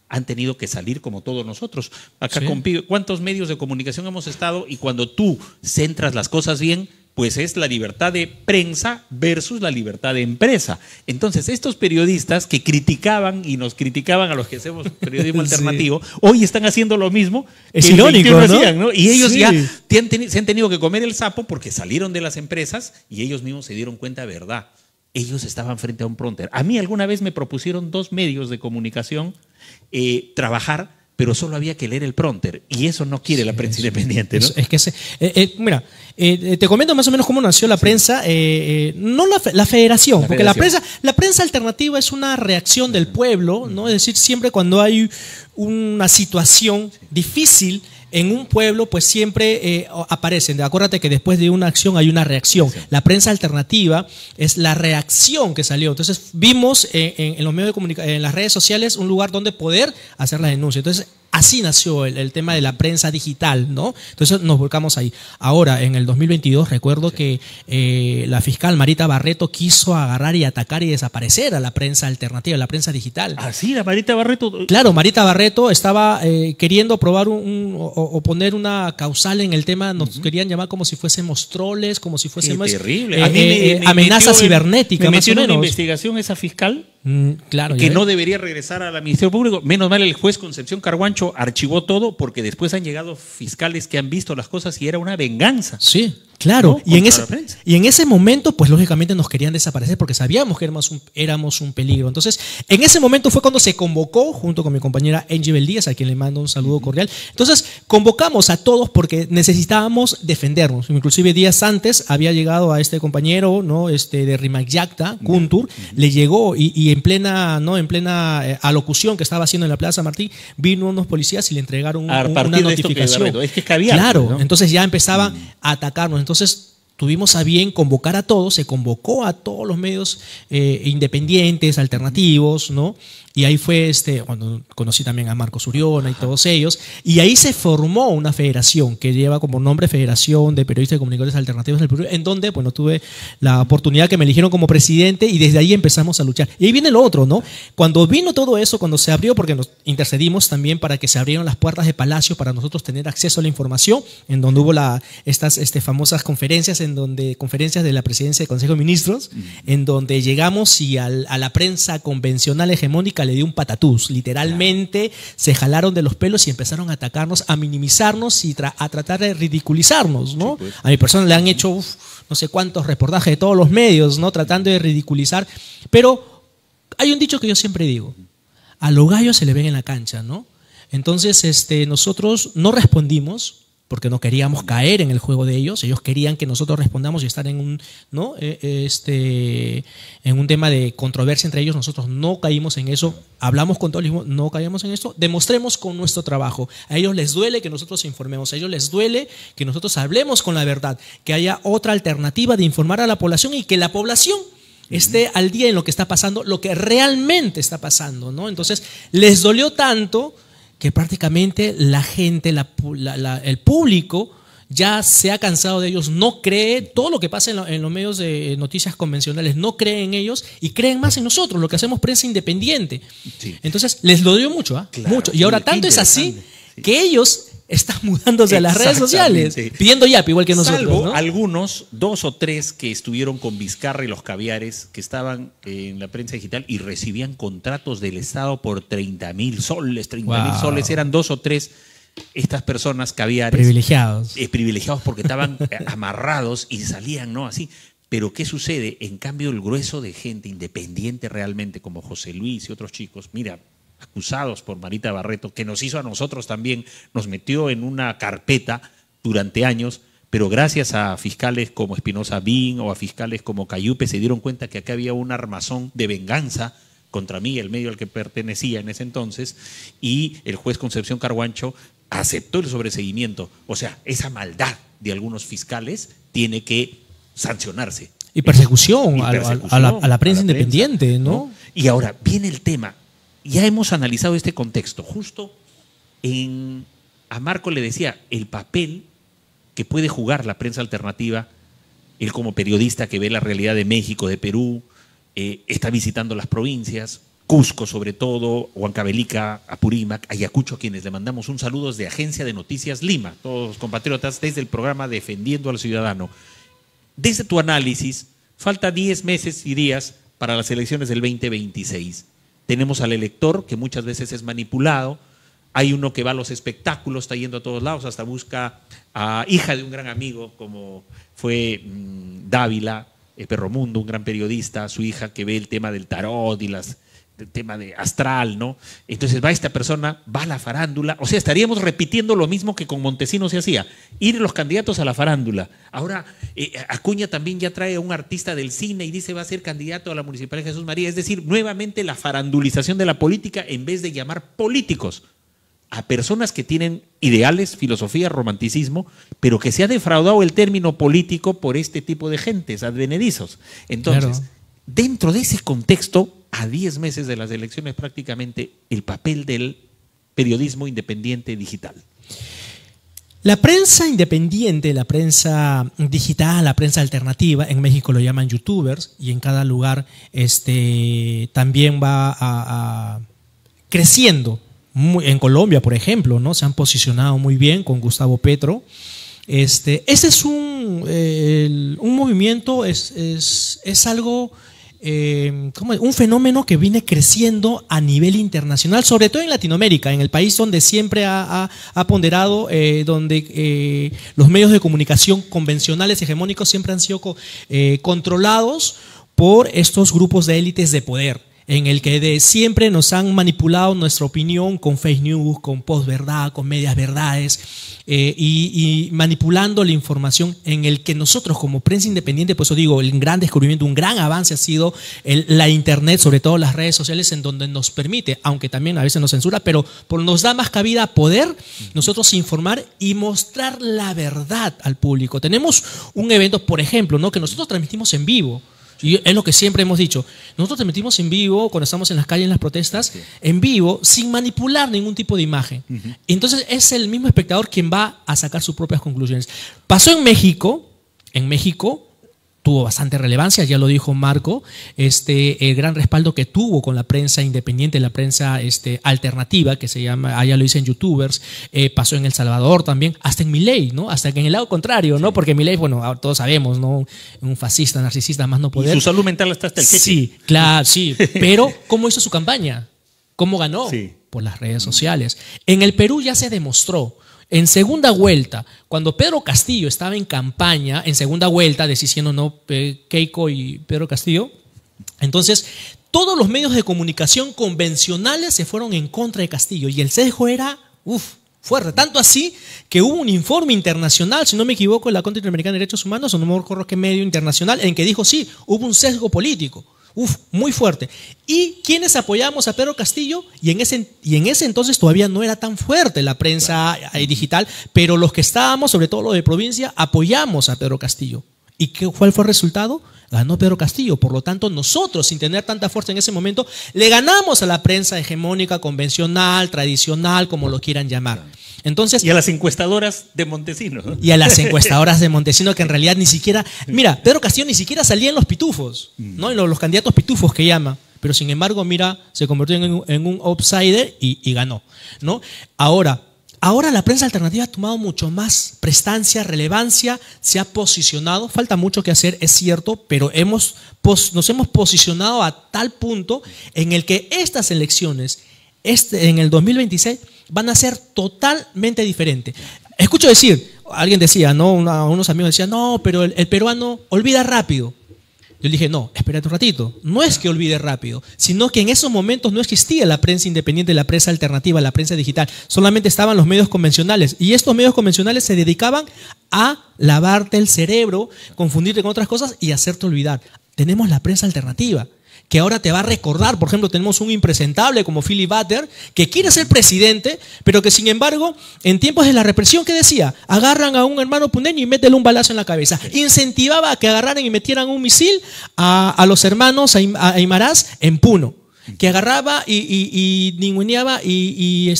S1: han tenido que salir como todos nosotros. Acá
S3: sí.
S1: ¿Cuántos medios de comunicación hemos estado? Y cuando tú centras las cosas bien, pues es la libertad de prensa versus la libertad de empresa. Entonces, estos periodistas que criticaban y nos criticaban a los que hacemos periodismo alternativo, hoy están haciendo lo mismo.
S3: Es irónico, ¿no?
S1: Hacían, ¿no? Y ellos
S3: sí.
S1: ya se han tenido que comer el sapo porque salieron de las empresas y ellos mismos se dieron cuenta de verdad. Ellos estaban frente a un prompter. A mí alguna vez me propusieron 2 medios de comunicación trabajar, pero solo había que leer el prompter, y eso no quiere la prensa independiente, ¿no?
S3: Es que mira, te comento más o menos cómo nació la prensa, no la federación, porque la prensa alternativa es una reacción del pueblo, ¿no? Es decir, siempre cuando hay una situación difícil en un pueblo, pues siempre aparecen. Acuérdate que después de una acción hay una reacción. Sí. La prensa alternativa es la reacción que salió. Entonces vimos en los medios de comunicación, en las redes sociales, un lugar donde poder hacer la denuncia. Entonces así nació el tema de la prensa digital, ¿no? Entonces nos volcamos ahí. Ahora, en el 2022, recuerdo que la fiscal Marita Barreto quiso agarrar y atacar y desaparecer a la prensa alternativa, la prensa digital.
S1: ¿Ah, sí? ¿La Marita Barreto?
S3: Claro, Marita Barreto estaba queriendo probar o poner una causal en el tema, nos querían llamar como si fuésemos troles, como si fuésemos
S1: terrible.
S3: amenaza cibernética.
S1: Me metió en una investigación esa fiscal.
S3: Claro,
S1: que no debería regresar al Ministerio Público. Menos mal el juez Concepción Carguancho archivó todo, porque después han llegado fiscales que han visto las cosas y era una venganza.
S3: Sí, claro.
S1: ¿No?
S3: Y en ese momento, pues lógicamente nos querían desaparecer porque sabíamos que éramos un peligro. Entonces, en ese momento fue cuando se convocó, junto con mi compañera Angie Beldías, a quien le mando un saludo cordial. Entonces, convocamos a todos porque necesitábamos defendernos. Inclusive días antes había llegado a este compañero, ¿no? De Rimac-Yacta, Kuntur, le llegó y en plena alocución que estaba haciendo en la Plaza Martí, vino unos policías y le entregaron una notificación.
S1: Es que cabía.
S3: Claro,
S1: ¿no?
S3: Entonces ya empezaban a atacarnos. Entonces tuvimos a bien convocar a todos, se convocó a todos los medios independientes, alternativos, ¿no? Y ahí fue cuando conocí también a Marcos Uriona y todos ellos, y ahí se formó una federación que lleva como nombre Federación de Periodistas y Comunicadores Alternativos del Perú, en donde, bueno, tuve la oportunidad que me eligieron como presidente y desde ahí empezamos a luchar. Y ahí viene lo otro, ¿no? Cuando vino todo eso, cuando se abrió, porque nos intercedimos también para que se abrieran las puertas de Palacio para nosotros tener acceso a la información, en donde hubo estas famosas conferencias, conferencias de la presidencia del Consejo de Ministros, en donde llegamos y a la prensa convencional hegemónica le dio un patatús. Literalmente se jalaron de los pelos y empezaron a atacarnos, a minimizarnos y a tratar de ridiculizarnos, ¿no? Sí, pues. A mi persona le han hecho no sé cuántos reportajes de todos los medios, ¿no? Tratando de ridiculizar. Pero hay un dicho que yo siempre digo: a los gallos se le ven en la cancha, ¿no? Entonces nosotros no respondimos porque no queríamos caer en el juego de ellos. Ellos querían que nosotros respondamos y estar en un tema de controversia entre ellos. Nosotros no caímos en eso. Hablamos con todos, no caímos en esto. Demostremos con nuestro trabajo. A ellos les duele que nosotros informemos. A ellos les duele que nosotros hablemos con la verdad, que haya otra alternativa de informar a la población y que la población esté al día en lo que está pasando, lo que realmente está pasando, ¿no? Entonces, les dolió tanto que prácticamente la gente, el público ya se ha cansado de ellos, no cree todo lo que pasa en los medios de noticias convencionales, no cree en ellos y creen más en nosotros, lo que hacemos prensa independiente. Sí. Entonces les dolió mucho, claro, mucho. Y ahora tanto es así que ellos están mudándose a las redes sociales, pidiendo yape igual que nosotros.
S1: Salvo,
S3: ¿no?
S1: algunos, 2 o 3 que estuvieron con Vizcarra y los caviares, que estaban en la prensa digital y recibían contratos del Estado por 30.000 soles. 30.000 soles eran 2 o 3. Estas personas caviares.
S3: Privilegiados.
S1: Privilegiados porque estaban amarrados y salían, ¿no? Así. Pero ¿qué sucede? En cambio, el grueso de gente independiente realmente, como José Luis y otros chicos, mira, acusados por Marita Barreto, que nos hizo a nosotros también, nos metió en una carpeta durante años, pero gracias a fiscales como Espinosa Bin o a fiscales como Cayupe se dieron cuenta que acá había un armazón de venganza contra mí, el medio al que pertenecía en ese entonces, y el juez Concepción Carguancho aceptó el sobreseguimiento. O sea, esa maldad de algunos fiscales tiene que sancionarse.
S3: Y persecución, a la prensa independiente, ¿no?
S1: Y ahora viene el tema. Ya hemos analizado este contexto. Justo a Marco le decía el papel que puede jugar la prensa alternativa, él como periodista que ve la realidad de México, de Perú, está visitando las provincias, Cusco sobre todo, Huancavelica, Apurímac, Ayacucho, a quienes le mandamos un saludo desde Agencia de Noticias Lima, todos los compatriotas, desde el programa Defendiendo al Ciudadano. Desde tu análisis, falta 10 meses y días para las elecciones del 2026. Tenemos al elector que muchas veces es manipulado, hay uno que va a los espectáculos, está yendo a todos lados, hasta busca a hija de un gran amigo como fue Dávila, Perromundo, un gran periodista, su hija que ve el tema del tarot y el tema de astral, ¿no? Entonces va esta persona, va a la farándula, o sea, estaríamos repitiendo lo mismo que con Montesinos se hacía, ir los candidatos a la farándula. Ahora Acuña también ya trae a un artista del cine y dice va a ser candidato a la Municipalidad de Jesús María, es decir, nuevamente la farandulización de la política en vez de llamar políticos a personas que tienen ideales, filosofía, romanticismo, pero que se ha defraudado el término político por este tipo de gentes, advenedizos. Entonces, dentro de ese contexto, a 10 meses de las elecciones prácticamente, el papel del periodismo independiente digital.
S3: La prensa independiente, la prensa digital, la prensa alternativa, en México lo llaman youtubers y en cada lugar también va creciendo. En Colombia, por ejemplo, ¿no? Se han posicionado muy bien con Gustavo Petro. Ese es un movimiento, es algo, un fenómeno que viene creciendo a nivel internacional, sobre todo en Latinoamérica, en el país donde siempre ha ponderado, donde los medios de comunicación convencionales, hegemónicos, siempre han sido controlados por estos grupos de élites de poder, en el que siempre nos han manipulado nuestra opinión con fake news, con posverdad, con medias verdades, y manipulando la información, en el que nosotros como prensa independiente, por eso digo, el gran descubrimiento, un gran avance ha sido la internet, sobre todo las redes sociales, en donde nos permite, aunque también a veces nos censura, pero nos da más cabida a poder nosotros informar y mostrar la verdad al público. Tenemos un evento, por ejemplo, ¿no? Que nosotros transmitimos en vivo. Y es lo que siempre hemos dicho. Nosotros transmitimos en vivo, cuando estamos en las calles, en las protestas, en vivo, sin manipular ningún tipo de imagen. Entonces es el mismo espectador quien va a sacar sus propias conclusiones. Pasó en México tuvo bastante relevancia, ya lo dijo Marco, el gran respaldo que tuvo con la prensa independiente, la prensa alternativa, que se llama, allá lo dicen youtubers, pasó en El Salvador también, hasta en Milei, ¿no? Hasta que en el lado contrario, ¿no? Porque Milei, bueno, todos sabemos, ¿no? Un fascista, narcisista, más no poder.
S1: Y su salud mental está hasta el queche.
S3: Sí, claro, sí. Pero, ¿cómo hizo su campaña? ¿Cómo ganó?
S1: Sí.
S3: Por las redes sociales. En el Perú ya se demostró. En segunda vuelta, cuando Pedro Castillo estaba en campaña, en segunda vuelta, diciendo no, Keiko y Pedro Castillo, entonces todos los medios de comunicación convencionales se fueron en contra de Castillo y el sesgo era fuerte. Tanto así que hubo un informe internacional, si no me equivoco, en la Corte Interamericana de Derechos Humanos, o no me acuerdo qué medio internacional, en que dijo sí, hubo un sesgo político. Muy fuerte. ¿Y quiénes apoyamos a Pedro Castillo? Y en ese entonces todavía no era tan fuerte la prensa digital, pero los que estábamos, sobre todo los de provincia, apoyamos a Pedro Castillo. ¿Y cuál fue el resultado? Ganó Pedro Castillo. Por lo tanto, nosotros, sin tener tanta fuerza en ese momento, le ganamos a la prensa hegemónica, convencional, tradicional, como lo quieran llamar. Entonces,
S1: y a las encuestadoras de Montesinos, ¿no?
S3: Y a las encuestadoras de Montesinos, que en realidad ni siquiera... Mira, Pedro Castillo ni siquiera salía en los pitufos, ¿no? En los candidatos pitufos que llama. Pero sin embargo, mira, se convirtió en un outsider y ganó, ¿no? Ahora, ahora la prensa alternativa ha tomado mucho más prestancia, relevancia, se ha posicionado, falta mucho que hacer, es cierto, pero nos hemos posicionado a tal punto en el que estas elecciones, en el 2026, van a ser totalmente diferentes. Escucho decir, alguien decía, ¿no? Unos amigos decían, no, pero el peruano olvida rápido. Yo le dije, no, espérate un ratito, no es que olvide rápido, sino que en esos momentos no existía la prensa independiente, la prensa alternativa, la prensa digital, solamente estaban los medios convencionales, y estos medios convencionales se dedicaban a lavarte el cerebro, confundirte con otras cosas y hacerte olvidar. Tenemos la prensa alternativa, que ahora te va a recordar. Por ejemplo, tenemos un impresentable como Philip Butter, que quiere ser presidente, pero que sin embargo, en tiempos de la represión, ¿qué decía? Agarran a un hermano puneño y métele un balazo en la cabeza. Incentivaba a que agarraran y metieran un misil a los hermanos aymaras en Puno, que agarraba y ninguneaba y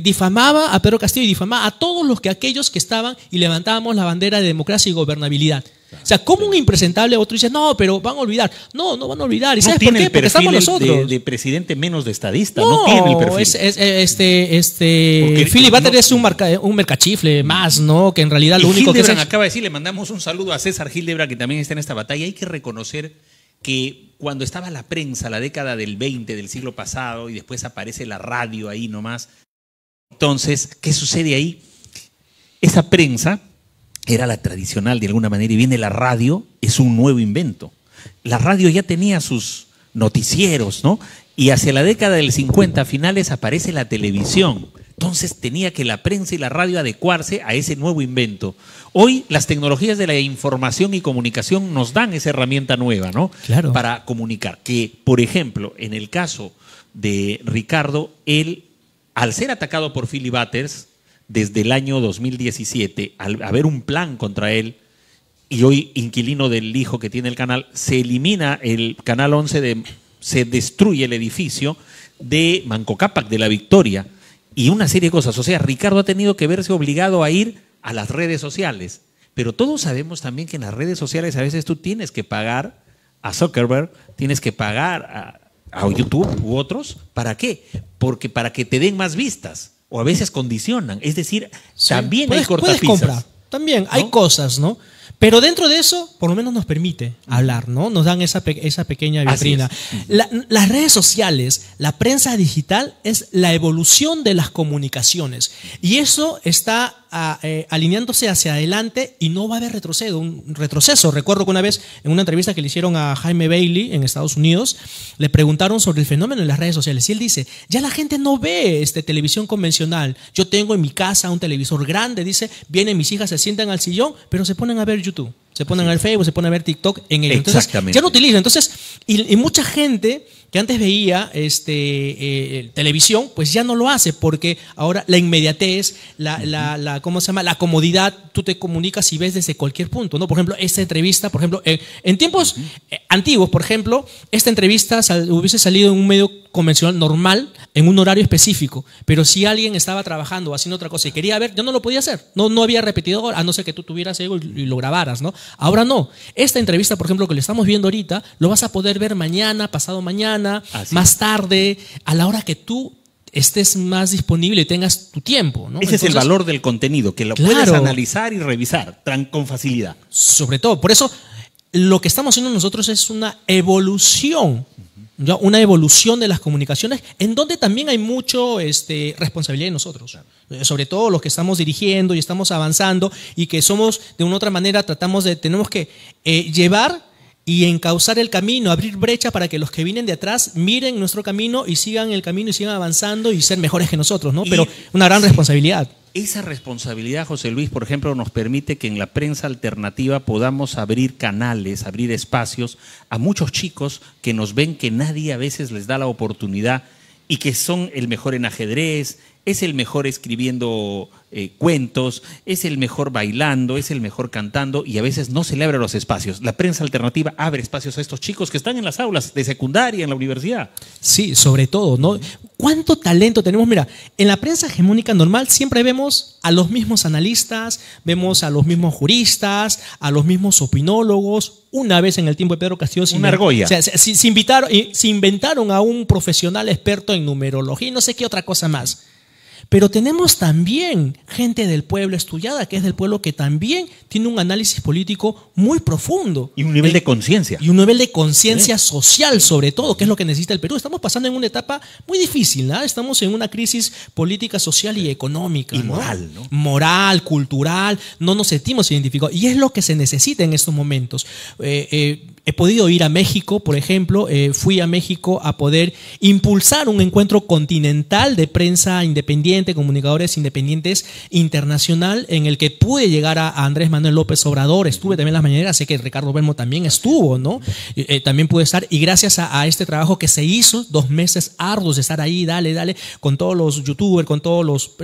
S3: difamaba a Pedro Castillo y difamaba a todos aquellos que estaban y levantábamos la bandera de democracia y gobernabilidad. O sea, como un impresentable, otro dice, no, pero van a olvidar. No, no van a olvidar. ¿Y sabes por qué? Porque estamos nosotros.
S1: De presidente menos de estadista, no tiene el perfil.
S3: Philip Butter es un mercachifle más, ¿no? Que en realidad lo único
S1: Hildebrand
S3: que es...
S1: acaba de decir, le mandamos un saludo a César Hildebrand, que también está en esta batalla. Hay que reconocer que cuando estaba la prensa, la década del 20 del siglo pasado, y después aparece la radio ahí nomás. Entonces, ¿qué sucede ahí? Esa prensa era la tradicional de alguna manera, y viene la radio, es un nuevo invento. La radio ya tenía sus noticieros, ¿no? Y hacia la década del 50 finales aparece la televisión. Entonces tenía que la prensa y la radio adecuarse a ese nuevo invento. Hoy las tecnologías de la información y comunicación nos dan esa herramienta nueva, ¿no?
S3: Claro.
S1: Para comunicar. Que, por ejemplo, en el caso de Ricardo, él, al ser atacado por Philip Butter desde el año 2017, al haber un plan contra él, y hoy inquilino del hijo que tiene el canal, se elimina el canal 11, se destruye el edificio de Manco Cápac, de La Victoria, y una serie de cosas. O sea, Ricardo ha tenido que verse obligado a ir a las redes sociales. Pero todos sabemos también que en las redes sociales a veces tú tienes que pagar a Zuckerberg, tienes que pagar a YouTube u otros. ¿Para qué? Porque para que te den más vistas. O a veces condicionan. Es decir, sí, también hay cortapisas.
S3: Puedes comprar. También hay cosas, ¿no? Pero dentro de eso, por lo menos nos permite hablar, ¿no? Nos dan esa pequeña vitrina. Las redes sociales, la prensa digital es la evolución de las comunicaciones. Y eso está alineándose hacia adelante y no va a haber retroceso. Recuerdo que una vez en una entrevista que le hicieron a Jaime Bailey en Estados Unidos, le preguntaron sobre el fenómeno en las redes sociales. Y él dice, ya la gente no ve televisión convencional. Yo tengo en mi casa un televisor grande, dice, vienen mis hijas, se sientan al sillón, pero se ponen a ver YouTube. Se ponen al Facebook, se ponen a ver TikTok en ello. Entonces, ya no utilizan. Entonces, y mucha gente que antes veía televisión, pues ya no lo hace, porque ahora la inmediatez, ¿cómo se llama? La comodidad, tú te comunicas y ves desde cualquier punto, ¿no? Por ejemplo, esta entrevista, por ejemplo, en tiempos antiguos, por ejemplo, esta entrevista hubiese salido en un medio convencional normal, en un horario específico, pero si alguien estaba trabajando o haciendo otra cosa y quería ver, yo no lo podía hacer, no había repetidor, a no ser que tú tuvieras algo y lo grabaras, ¿no? Ahora no. Esta entrevista, por ejemplo, que le estamos viendo ahorita, lo vas a poder ver mañana, pasado mañana, más tarde, a la hora que tú estés más disponible y tengas tu tiempo, ¿no?
S1: Ese es el valor del contenido, que lo puedes analizar y revisar con facilidad.
S3: Sobre todo, por eso lo que estamos haciendo nosotros es una evolución, ¿ya? Una evolución de las comunicaciones, en donde también hay mucho responsabilidad de nosotros, sobre todo los que estamos dirigiendo y estamos avanzando y que somos, de una u otra manera, tenemos que llevar y encauzar el camino, abrir brecha para que los que vienen de atrás miren nuestro camino y sigan el camino y sigan avanzando y ser mejores que nosotros, ¿no? Pero una gran responsabilidad.
S1: Esa responsabilidad, José Luis, por ejemplo, nos permite que en la prensa alternativa podamos abrir canales, abrir espacios a muchos chicos que nos ven que nadie a veces les da la oportunidad y que son el mejor en ajedrez, es el mejor escribiendo cuentos, es el mejor bailando, es el mejor cantando, y a veces no se le abren los espacios. La prensa alternativa abre espacios a estos chicos que están en las aulas de secundaria, en la universidad.
S3: Sí, sobre todo, ¿no? ¿Cuánto talento tenemos? Mira, en la prensa hegemónica normal siempre vemos a los mismos analistas, vemos a los mismos juristas, a los mismos opinólogos. Una vez en el tiempo de Pedro Castillo
S1: una argolla.
S3: Se inventaron a un profesional experto en numerología y no sé qué otra cosa más. pero tenemos también gente del pueblo estudiada, que es del pueblo, que también tiene un análisis político muy profundo.
S1: Y un nivel de conciencia.
S3: Y un nivel de conciencia social, sobre todo, que es lo que necesita el Perú. Estamos pasando en una etapa muy difícil, ¿no? Estamos en una crisis política, social y económica.
S1: Y moral, ¿no?
S3: Moral, cultural, no nos sentimos identificados. Y es lo que se necesita en estos momentos. He podido ir a México, por ejemplo, fui a México a poder impulsar un encuentro continental de prensa independiente, comunicadores independientes internacional, en el que pude llegar a Andrés Manuel López Obrador. Estuve también en las mañaneras, sé que Ricardo Belmo también estuvo, ¿no? También pude estar, y gracias a este trabajo que se hizo, 2 meses arduos de estar ahí, dale, con todos los youtubers, con todos los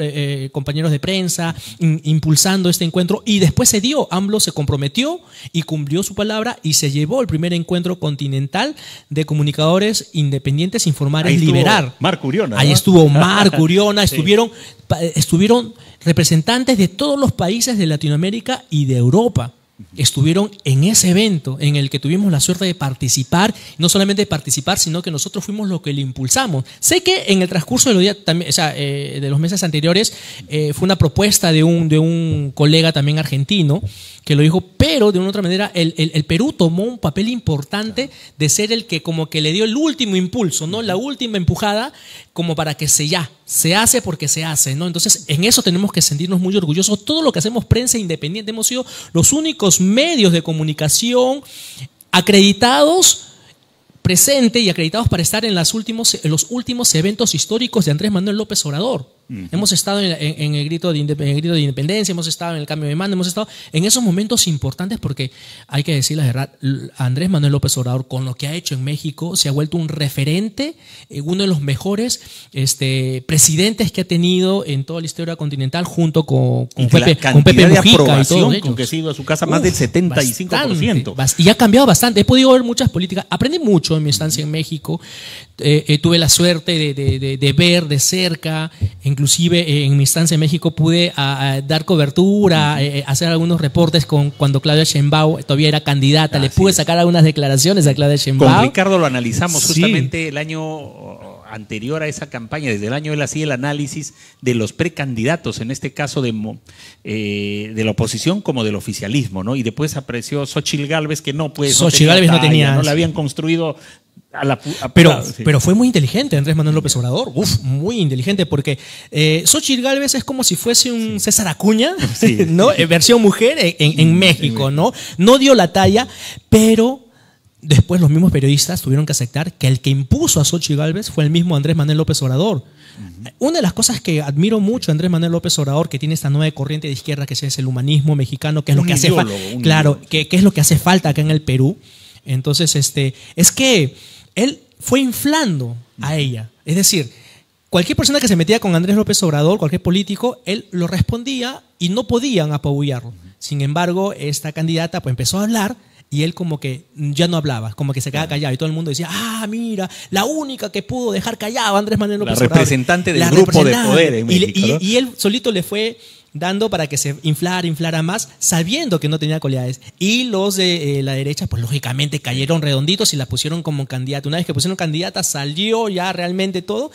S3: compañeros de prensa, impulsando este encuentro, y después se dio. AMLO se comprometió y cumplió su palabra y se llevó el primer encuentro continental de comunicadores independientes, Informar es Liberar.
S1: Marco Uriona,
S3: ahí
S1: ¿no?
S3: estuvo Marco Uriona,
S1: Sí.
S3: estuvieron representantes de todos los países de Latinoamérica y de Europa. Estuvieron en ese evento en el que tuvimos la suerte de participar, no solamente de participar, sino que nosotros fuimos los que lo impulsamos. Sé que en el transcurso de los días, también, de los meses anteriores, fue una propuesta de un colega también argentino que lo dijo, pero de una otra manera el Perú tomó un papel importante de ser el que como que le dio el último impulso, ¿no? La última empujada, como para que se hace porque se hace, ¿no? Entonces, en eso tenemos que sentirnos muy orgullosos. Todo lo que hacemos prensa independiente, hemos sido los únicos medios de comunicación acreditados, presentes y acreditados para estar en los últimos eventos históricos de Andrés Manuel López Obrador. Hemos estado en el grito de independencia, hemos estado en el cambio de mando, hemos estado en esos momentos importantes, porque hay que decir la verdad, Andrés Manuel López Obrador, con lo que ha hecho en México, se ha vuelto un referente, uno de los mejores presidentes que ha tenido en toda la historia continental, junto con Pepe Mujica y todo ello.
S1: Que ha sido a su casa más del 75%.
S3: Bastante, y ha cambiado bastante. He podido ver muchas políticas, aprendí mucho en mi estancia en México. Tuve la suerte de ver de cerca, inclusive en mi estancia en México pude dar cobertura, hacer algunos reportes cuando Claudia Sheinbaum todavía era candidata. Le pude sacar algunas declaraciones a Claudia Sheinbaum.
S1: Con Ricardo lo analizamos
S3: Sí.
S1: justamente el año anterior a esa campaña. Desde el año él hacía el análisis de los precandidatos, en este caso de la oposición como del oficialismo, ¿no? Y después apareció Xóchitl Gálvez, que
S3: Xóchitl Gálvez no tenía,
S1: no la habían construido
S3: pero fue muy inteligente Andrés Manuel López Obrador, muy inteligente, porque Xóchitl Gálvez es como si fuese un César Acuña,
S1: Sí.
S3: ¿no? Versión mujer en México, ¿no? No dio la talla, pero después los mismos periodistas tuvieron que aceptar que el que impuso a Xóchitl Gálvez fue el mismo Andrés Manuel López Obrador. Una de las cosas que admiro mucho a Andrés Manuel López Obrador, que tiene esta nueva corriente de izquierda, que es el humanismo mexicano, que es lo que hace falta, claro, que es lo que hace falta acá en el Perú. Entonces, es que él fue inflando a ella. Es decir, cualquier persona que se metía con Andrés López Obrador, cualquier político, él lo respondía y no podían apabullarlo. Sin embargo, esta candidata pues empezó a hablar y él como que ya no hablaba, como que se quedaba callado, y todo el mundo decía, mira, la única que pudo dejar callado a Andrés Manuel López Obrador.
S1: La representante del grupo de poder en México, ¿no?
S3: Y él solito le fue dando para que se inflara más, sabiendo que no tenía cualidades. Y los de la derecha, pues lógicamente cayeron redonditos y la pusieron como candidata. Una vez que pusieron candidata, salió ya realmente todo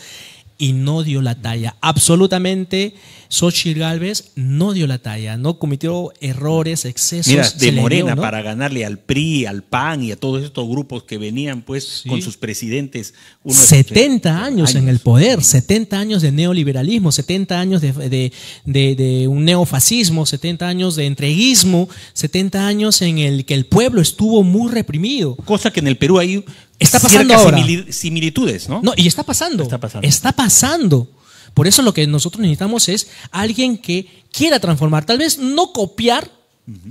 S3: y no dio la talla. Absolutamente, Xóchitl Gálvez no dio la talla, no cometió errores, excesos.
S1: Mira, de Morena,
S3: dio, ¿no?
S1: para ganarle al PRI, al PAN y a todos estos grupos que venían pues con sus presidentes.
S3: 70 años en el poder, 70 años de neoliberalismo, 70 años de un neofascismo, 70 años de entreguismo, 70 años en el que el pueblo estuvo muy reprimido.
S1: Cosa que en el Perú hay
S3: está pasando ahora.
S1: Similitudes, ¿no?
S3: No, y está pasando. Está pasando. Por eso lo que nosotros necesitamos es alguien que quiera transformar, tal vez no copiar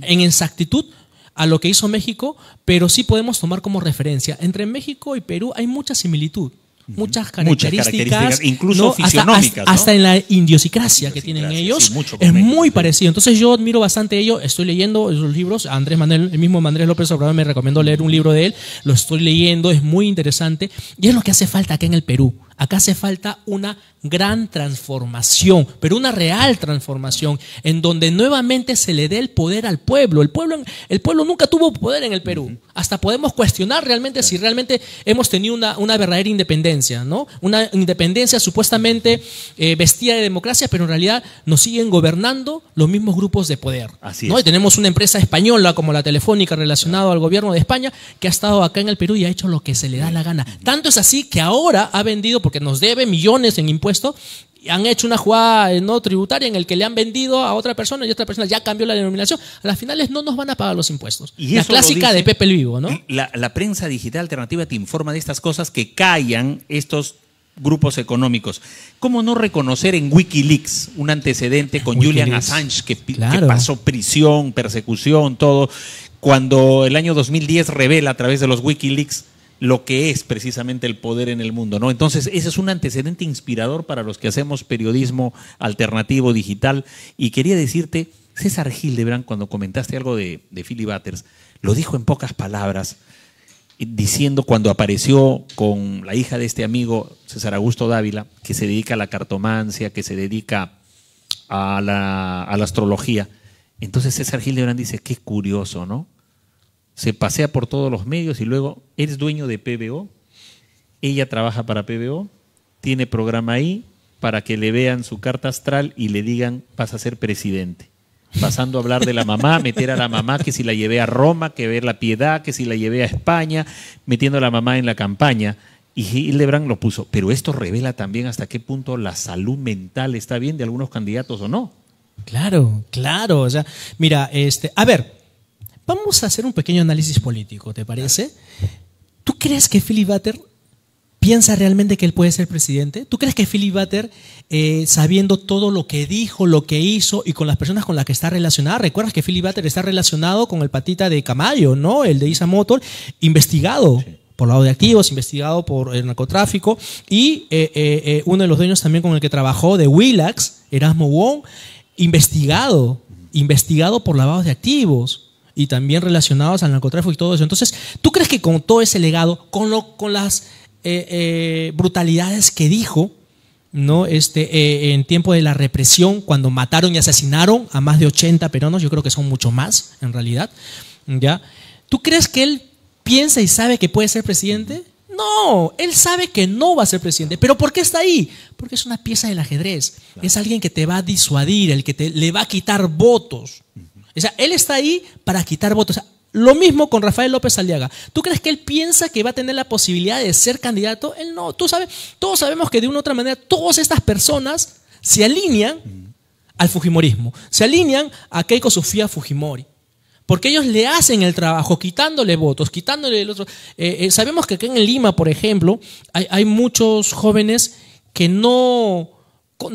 S3: en exactitud a lo que hizo México, pero sí podemos tomar como referencia. Entre México y Perú hay mucha similitud. Muchas características,
S1: incluso fisionómicas,
S3: hasta en la idiosincrasia que tienen ellos, es muy parecido. Entonces yo admiro bastante ello, estoy leyendo esos libros. Andrés Manuel, el mismo Andrés López Obrador me recomendó leer un libro de él, lo estoy leyendo, es muy interesante y es lo que hace falta acá en el Perú. Acá hace falta una gran transformación, pero una real transformación, en donde nuevamente se le dé el poder al pueblo. El pueblo nunca tuvo poder en el Perú. Hasta podemos cuestionar realmente si realmente hemos tenido una verdadera independencia, ¿no? Una independencia supuestamente vestida de democracia, pero en realidad nos siguen gobernando los mismos grupos de poder.
S1: Así
S3: ¿no?
S1: es.
S3: Y tenemos una empresa española como la Telefónica relacionada al gobierno de España que ha estado acá en el Perú y ha hecho lo que se le da la gana. Tanto es así que ahora ha vendido, porque nos debe millones en impuestos, y han hecho una jugada no tributaria en el que le han vendido a otra persona y otra persona ya cambió la denominación. A las finales no nos van a pagar los impuestos.
S1: Y
S3: la
S1: eso
S3: clásica
S1: lo dice,
S3: de Pepe el Vivo, ¿no?
S1: La prensa digital alternativa te informa de estas cosas que callan estos grupos económicos. ¿Cómo no reconocer en Wikileaks un antecedente con Julian Assange que pasó prisión, persecución, todo, cuando el año 2010 revela a través de los Wikileaks lo que es precisamente el poder en el mundo, ¿no? Entonces, ese es un antecedente inspirador para los que hacemos periodismo alternativo digital. Y quería decirte, César Hildebrand, cuando comentaste algo de Philly Butters, lo dijo en pocas palabras, diciendo cuando apareció con la hija de este amigo, César Augusto Dávila, que se dedica a la cartomancia, que se dedica a la astrología. Entonces César Hildebrand dice, qué curioso, ¿no? Se pasea por todos los medios y luego, ¿eres dueño de PBO? Ella trabaja para PBO, tiene programa ahí para que le vean su carta astral y le digan, vas a ser presidente. Pasando a hablar de la mamá, meter a la mamá, que si la llevé a Roma, que ver la Piedad, que si la llevé a España, metiendo a la mamá en la campaña. Y Hildebrand lo puso. Pero esto revela también hasta qué punto la salud mental está bien de algunos candidatos o no.
S3: Claro, claro. O sea, mira, a ver, vamos a hacer un pequeño análisis político, ¿te parece? ¿Tú crees que Philly Butters piensa realmente que él puede ser presidente? ¿Tú crees que Philly Butters, sabiendo todo lo que dijo, lo que hizo y con las personas con las que está relacionada, recuerdas que Philly Butters está relacionado con el patita de Camayo, ¿no? El de Isa Motor, investigado por lavado de activos, investigado por el narcotráfico, y uno de los dueños también con el que trabajó, de Willax, Erasmo Wong, investigado por lavado de activos y también relacionados al narcotráfico y todo eso. Entonces, ¿tú crees que con todo ese legado, con las brutalidades que dijo, ¿no? En tiempo de la represión, cuando mataron y asesinaron a más de 80 peruanos, yo creo que son mucho más en realidad, ¿ya? ¿Tú crees que él piensa y sabe que puede ser presidente? No, él sabe que no va a ser presidente. ¿Pero por qué está ahí? Porque es una pieza del ajedrez. Claro. Es alguien que te va a disuadir, el que le va a quitar votos. O sea, él está ahí para quitar votos. O sea, lo mismo con Rafael López Aliaga. ¿Tú crees que él piensa que va a tener la posibilidad de ser candidato? Él no. Todos sabemos que de una u otra manera todas estas personas se alinean al fujimorismo, se alinean a Keiko Sofía Fujimori. Porque ellos le hacen el trabajo, quitándole votos, quitándole el otro. Sabemos que acá en Lima, por ejemplo, hay muchos jóvenes que no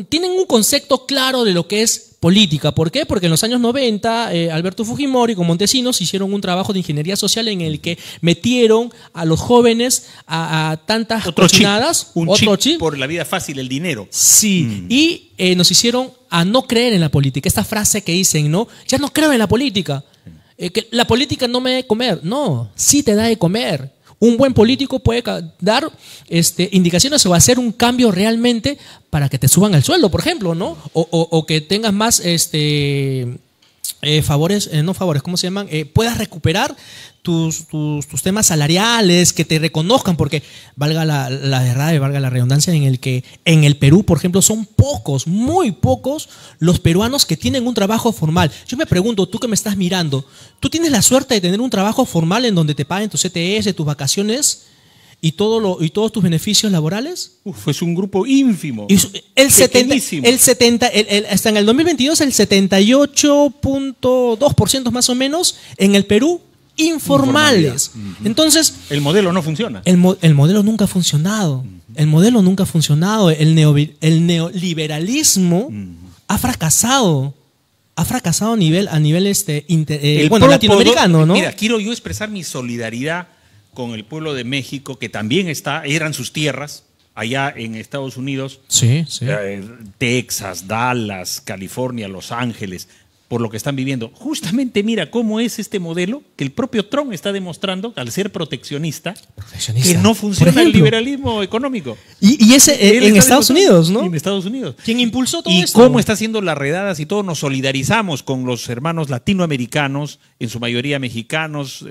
S3: tienen un concepto claro de lo que es política. ¿Por qué? Porque en los años 90, Alberto Fujimori con Montesinos hicieron un trabajo de ingeniería social en el que metieron a los jóvenes a tantas cochinadas.
S1: Otro chip por la vida fácil, el dinero.
S3: Sí, y nos hicieron a no creer en la política. Esta frase que dicen, ¿no? Ya no creo en la política. Que la política no me da de comer. No, sí te da de comer. Un buen político puede dar indicaciones o hacer un cambio realmente para que te suban el sueldo, por ejemplo, ¿no? O que tengas más favores, no favores, ¿cómo se llaman? Puedas recuperar tus temas salariales, que te reconozcan, porque valga la verdad y valga la redundancia, en el que en el Perú, por ejemplo, son pocos, muy pocos los peruanos que tienen un trabajo formal. Yo me pregunto, tú que me estás mirando, ¿tú tienes la suerte de tener un trabajo formal en donde te paguen tus CTS, tus vacaciones y todos tus beneficios laborales?
S1: Es un grupo ínfimo.
S3: Hasta en el 2022 el 78.2% más o menos en el Perú informales. Entonces,
S1: el modelo no funciona.
S3: El modelo nunca ha funcionado. El modelo nunca ha funcionado. El neoliberalismo ha fracasado. Ha fracasado a nivel latinoamericano, ¿no?
S1: Mira, quiero yo expresar mi solidaridad con el pueblo de México, que también eran sus tierras, allá en Estados Unidos,
S3: sí.
S1: Texas, Dallas, California, Los Ángeles. por lo que están viviendo. Justamente mira cómo es este modelo que el propio Trump está demostrando, al ser proteccionista, que no funciona el liberalismo económico.
S3: Y ese en Estados Unidos, ¿no?
S1: En Estados Unidos.
S3: ¿Quién impulsó todo esto?
S1: Y cómo está haciendo las redadas y todo. Nos solidarizamos con los hermanos latinoamericanos, en su mayoría mexicanos,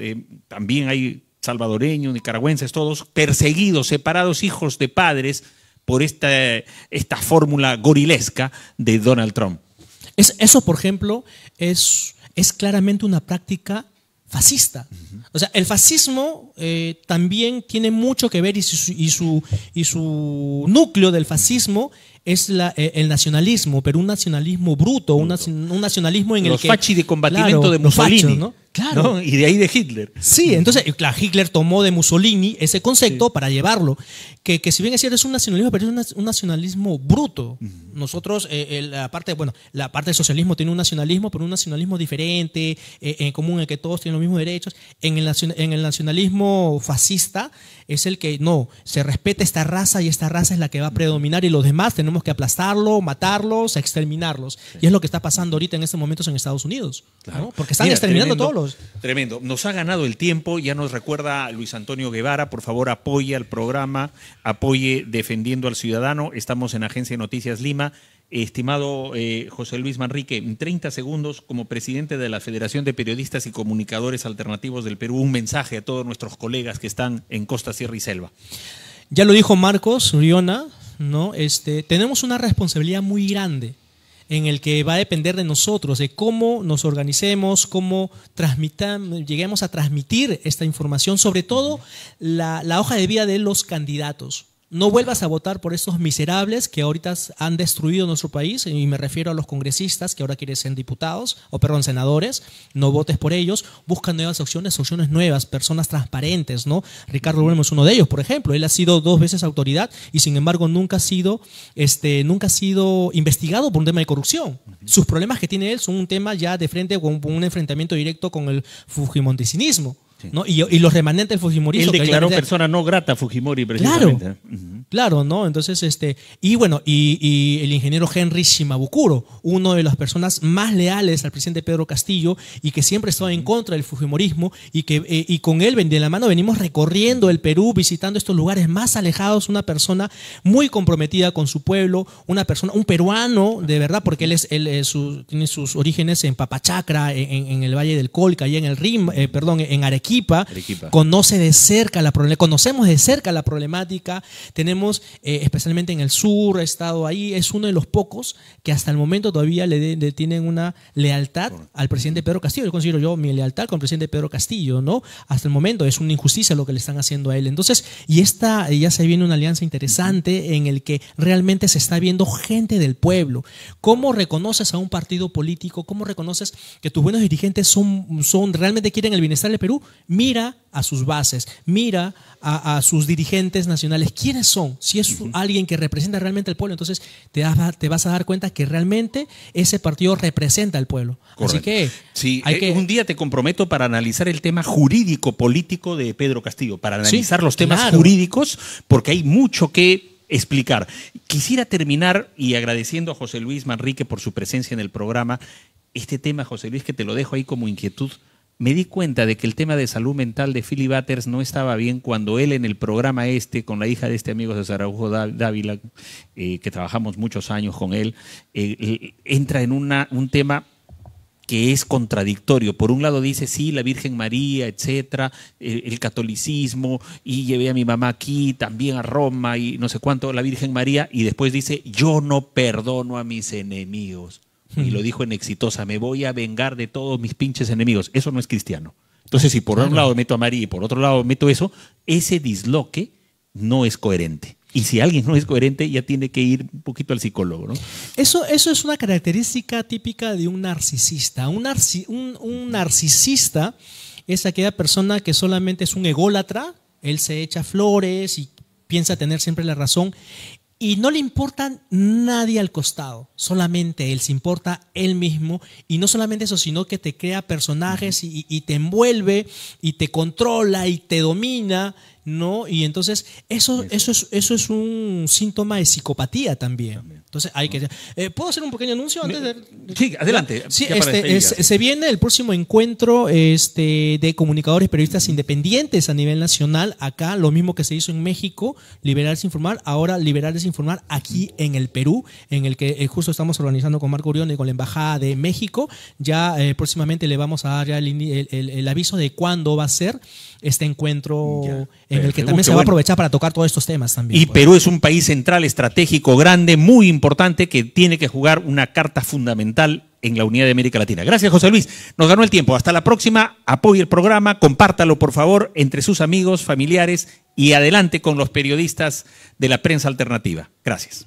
S1: también hay salvadoreños, nicaragüenses, todos perseguidos, separados, hijos de padres, por esta fórmula gorilesca de Donald Trump.
S3: Eso, por ejemplo, es claramente una práctica fascista. O sea, el fascismo también tiene mucho que ver y su núcleo del fascismo es el nacionalismo, pero un nacionalismo bruto, un nacionalismo en el que...
S1: Los fachi de combatimiento de Mussolini,
S3: fachos, ¿no? Claro.
S1: ¿No? Y de ahí de Hitler.
S3: Sí, entonces, claro, Hitler tomó de Mussolini ese concepto para llevarlo. Que si bien es cierto, es un nacionalismo, pero es un nacionalismo bruto. Nosotros, la parte del socialismo tiene un nacionalismo, pero un nacionalismo diferente, en común, en el que todos tienen los mismos derechos. En el nacionalismo fascista es el que no, se respeta esta raza y esta raza es la que va a predominar y los demás tenemos que aplastarlos, matarlos, exterminarlos. Sí. Y es lo que está pasando ahorita en estos momentos en Estados Unidos. Claro. ¿No? Porque están exterminando todos los...
S1: Tremendo. Nos ha ganado el tiempo, ya nos recuerda Luis Antonio Guevara, por favor apoye al programa, apoye Defendiendo al Ciudadano, estamos en Agencia de Noticias Lima. Estimado José Luis Manrique, en 30 segundos, como presidente de la Federación de Periodistas y Comunicadores Alternativos del Perú, un mensaje a todos nuestros colegas que están en Costa, Sierra y Selva.
S3: Ya lo dijo Marcos Uriona, ¿no? Tenemos una responsabilidad muy grande en el que va a depender de nosotros, de cómo nos organicemos, cómo lleguemos a transmitir esta información, sobre todo la hoja de vida de los candidatos. No vuelvas a votar por estos miserables que ahorita han destruido nuestro país, y me refiero a los congresistas que ahora quieren ser diputados, senadores. No votes por ellos, busca nuevas opciones nuevas, personas transparentes, ¿no? Ricardo Rubén es uno de ellos, por ejemplo. Él ha sido 2 veces autoridad y sin embargo nunca ha sido investigado por un tema de corrupción. Sus problemas que tiene él son un tema ya de frente con un enfrentamiento directo con el fujimorisinismo. Sí. ¿No? Y los remanentes del fujimorismo.
S1: Él declaró persona no grata a Fujimori, precisamente.
S3: Claro, claro, ¿no? Entonces, y el ingeniero Henry Shimabukuro, uno de las personas más leales al presidente Pedro Castillo y que siempre estaba en contra del fujimorismo y con él de la mano venimos recorriendo el Perú, visitando estos lugares más alejados, una persona muy comprometida con su pueblo, un peruano, de verdad, porque tiene sus orígenes en Papachacra, en el Valle del Colca, allá en el en Arequipa. Conocemos de cerca la problemática, tenemos especialmente en el sur, ha estado ahí, es uno de los pocos que hasta el momento todavía le tienen una lealtad al presidente Pedro Castillo. Yo considero mi lealtad con el presidente Pedro Castillo, ¿no? Hasta el momento es una injusticia lo que le están haciendo a él. Entonces, ya se viene una alianza interesante en el que realmente se está viendo gente del pueblo. ¿Cómo reconoces a un partido político? ¿Cómo reconoces que tus buenos dirigentes realmente quieren el bienestar del Perú? Mira a sus bases, mira a sus dirigentes nacionales. ¿Quiénes son? Si es alguien que representa realmente al pueblo, entonces te vas a dar cuenta que realmente ese partido representa al pueblo. Correcto. Así que,
S1: sí, un día te comprometo para analizar el tema jurídico-político de Pedro Castillo, para analizar los temas jurídicos, porque hay mucho que explicar. Quisiera terminar y agradeciendo a José Luis Manrique por su presencia en el programa. Este tema, José Luis, que te lo dejo ahí como inquietud. Me di cuenta de que el tema de salud mental de Philly Butters no estaba bien cuando él en el programa con la hija de este amigo César Araujo Dávila, que trabajamos muchos años con él, entra en un tema que es contradictorio. Por un lado dice, sí, la Virgen María, etcétera, el catolicismo, y llevé a mi mamá aquí, también a Roma, y no sé cuánto, la Virgen María, y después dice, yo no perdono a mis enemigos. Y lo dijo en Exitosa, me voy a vengar de todos mis pinches enemigos. Eso no es cristiano. Entonces, si por un lado meto a María y por otro lado meto eso, ese disloque no es coherente. Y si alguien no es coherente, ya tiene que ir un poquito al psicólogo, ¿no?
S3: Eso es una característica típica de un narcisista. Un narcisista es aquella persona que solamente es un ególatra, él se echa flores y piensa tener siempre la razón. Y no le importa nadie al costado, solamente él, se importa él mismo. Y no solamente eso, sino que te crea personajes y te envuelve y te controla y te domina, ¿no? Y entonces eso es un síntoma de psicopatía también. Entonces hay que... ¿Puedo hacer un pequeño anuncio antes de...?
S1: Sí, adelante.
S3: Sí, se viene el próximo encuentro de comunicadores periodistas independientes a nivel nacional, acá, lo mismo que se hizo en México, Liberar es Informar, ahora Liberar es Informar aquí en el Perú, en el que justo estamos organizando con Marco Urión y con la Embajada de México. Ya próximamente le vamos a dar ya el aviso de cuándo va a ser este encuentro en el que también se va a aprovechar para tocar todos estos temas también.
S1: Y Perú es un país central, estratégico, grande, muy importante, que tiene que jugar una carta fundamental en la unidad de América Latina. Gracias, José Luis. Nos ganó el tiempo. Hasta la próxima. Apoye el programa, compártalo, por favor, entre sus amigos, familiares y adelante con los periodistas de la prensa alternativa. Gracias.